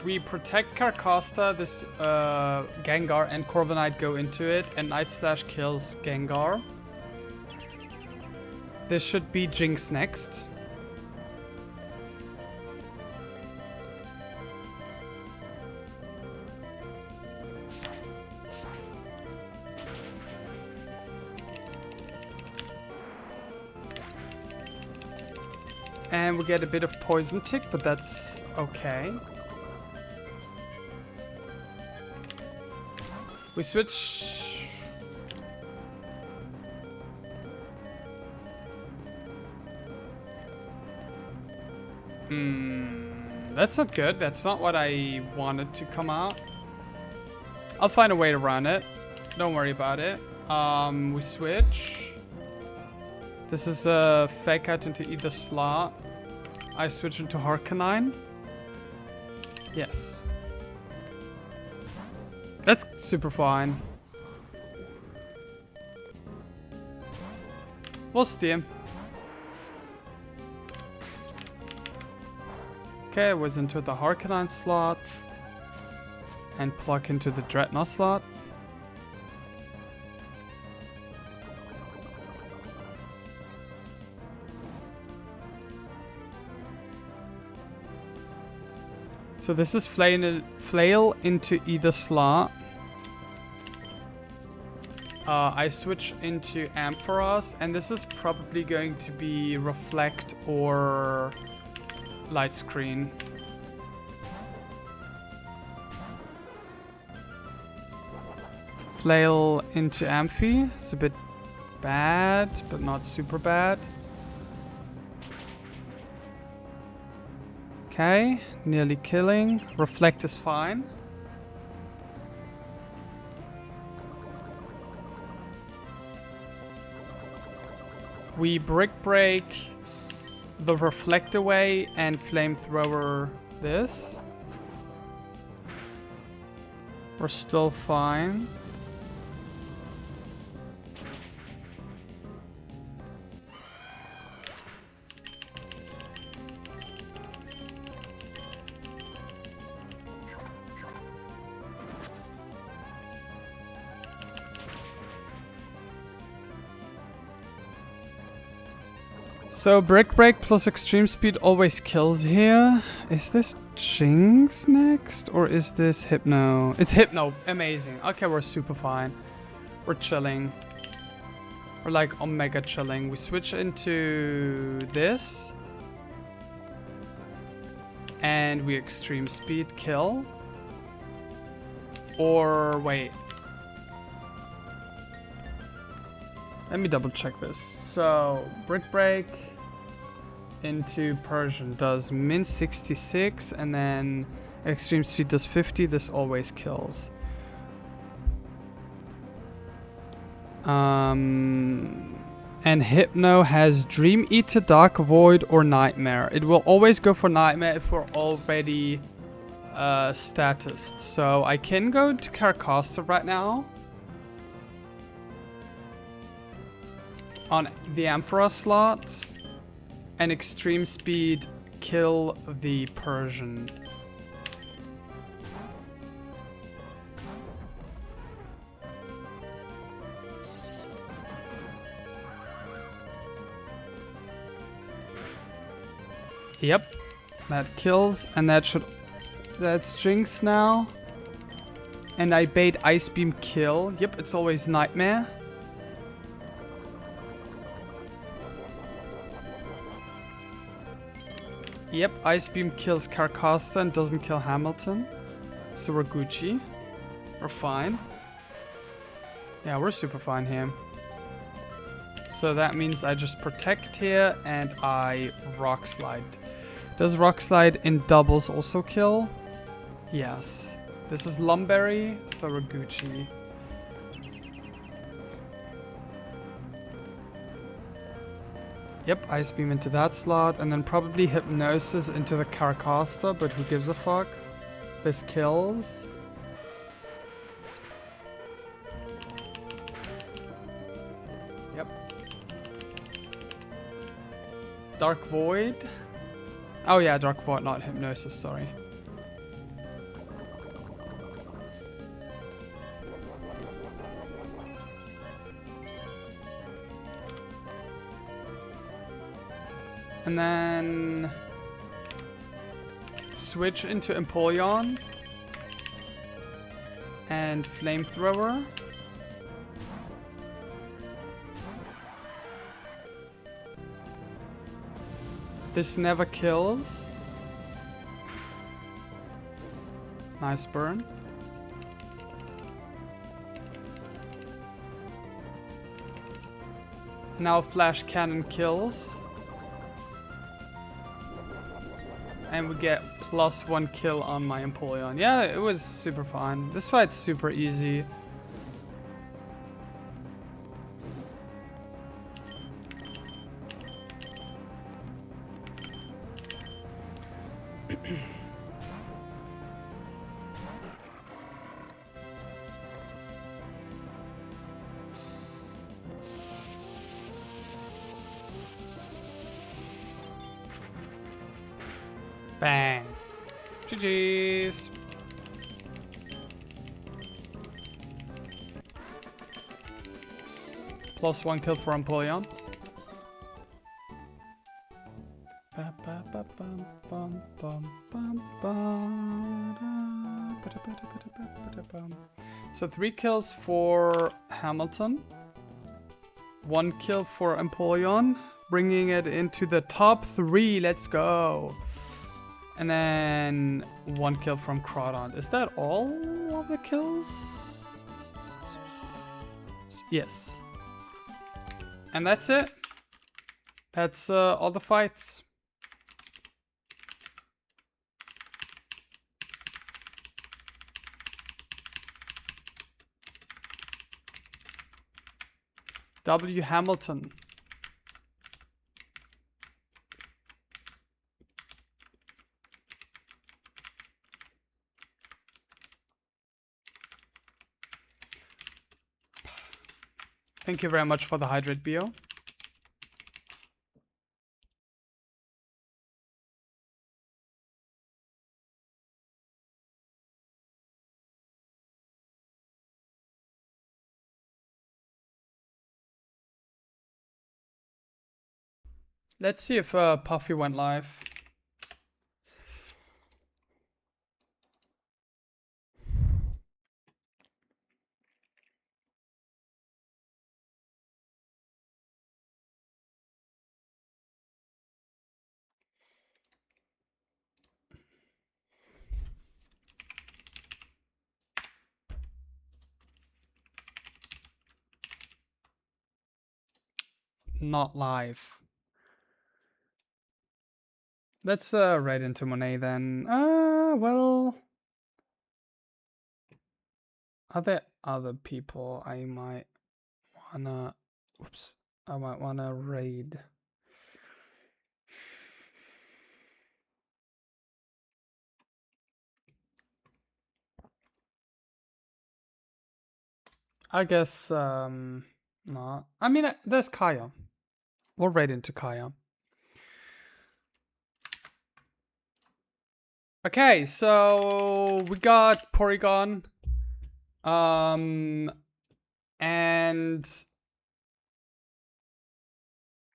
We protect Carcosta, this Gengar and Corviknight go into it, and Night Slash kills Gengar. This should be Jinx next. And we get a bit of Poison Tick, but that's okay. We switch. That's not good. That's not what I wanted to come out. I'll find a way to run it. Don't worry about it. We switch. This is a fake out into either slot. I switch into Harkonine. Yes. That's super fine. We'll steam. Okay, I was into the Harkonine slot. And plug into the Dreadnought slot. So this is flail into either slot. I switch into Ampharos, and this is probably going to be Reflect or Light Screen. Flail into Amphi. It's a bit bad, but not super bad. Okay, nearly killing. Reflect is fine. We Brick Break the Reflect away and Flamethrower this. We're still fine. So Brick Break plus Extreme Speed always kills here. Is this Jinx next? Or is this Hypno? It's Hypno. Amazing. Okay, we're super fine. We're chilling. We're like Omega chilling. We switch into this. And we Extreme Speed kill. Or wait. Let me double check this. So Brick Break into Persian does min 66 and then Extreme Speed does 50. This always kills. And Hypno has Dream Eater, Dark Void, or Nightmare. It will always go for Nightmare if we're already statused. So I can go to Carcosta right now. On the Ampharos slot. And Extreme Speed kill the Persian. Yep, that kills, and that's Jinx now. And I bait Ice Beam kill. Yep, it's always Nightmare. Yep, Ice Beam kills Carcosta and doesn't kill Hamilton. So we're Gucci. We're fine. Yeah, we're super fine here. So that means I just protect here and I Rock Slide. Does Rock Slide in doubles also kill? Yes. This is Lumberry, so we're Gucci. Yep, Ice Beam into that slot, and then probably Hypnosis into the Caracosta, but who gives a fuck? This kills. Yep. Dark Void. Oh yeah, Dark Void, not Hypnosis, sorry. And then switch into Empoleon and Flamethrower. This never kills. Nice burn. Now Flash Cannon kills. And we get +1 kill on my Empoleon. Yeah, it was super fun. This fight's super easy. Bang. GG's. +1 kill for Empoleon. So 3 kills for Hamilton. 1 kill for Empoleon. Bringing it into the top 3. Let's go. And then 1 kill from Crawdon. Is that all of the kills? Yes. And that's it. That's all the fights. W. Hamilton. Thank you very much for the hydrate, Bio. Let's see if Puffy went live. Not live. Let's right into Monet then. Well, are there other people I might wanna? Oops, I might wanna raid. I guess not. I mean, there's Kaya. We'll raid into Kaya. Okay, so we got Porygon. And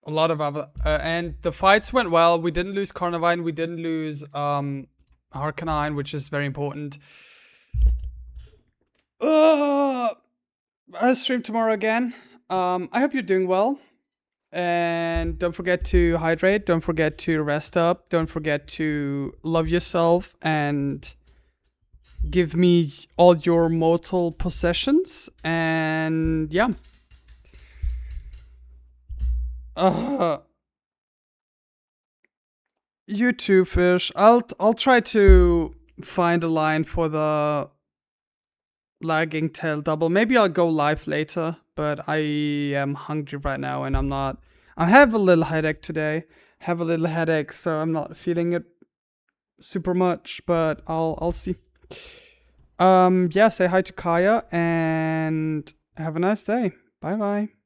a lot of other and the fights went well. We didn't lose Carnivine, we didn't lose Arcanine, which is very important. I'll stream tomorrow again. I hope you're doing well. And don't forget to hydrate, don't forget to rest up, don't forget to love yourself and give me all your mortal possessions. And yeah. You too, Fish. I'll try to find a line for the lagging tail double. Maybe I'll go live later, but I am hungry right now and I'm I have a little headache today. Have a little headache, so I'm not feeling it super much, but I'll see. Yeah, say hi to Kaya and have a nice day. Bye bye.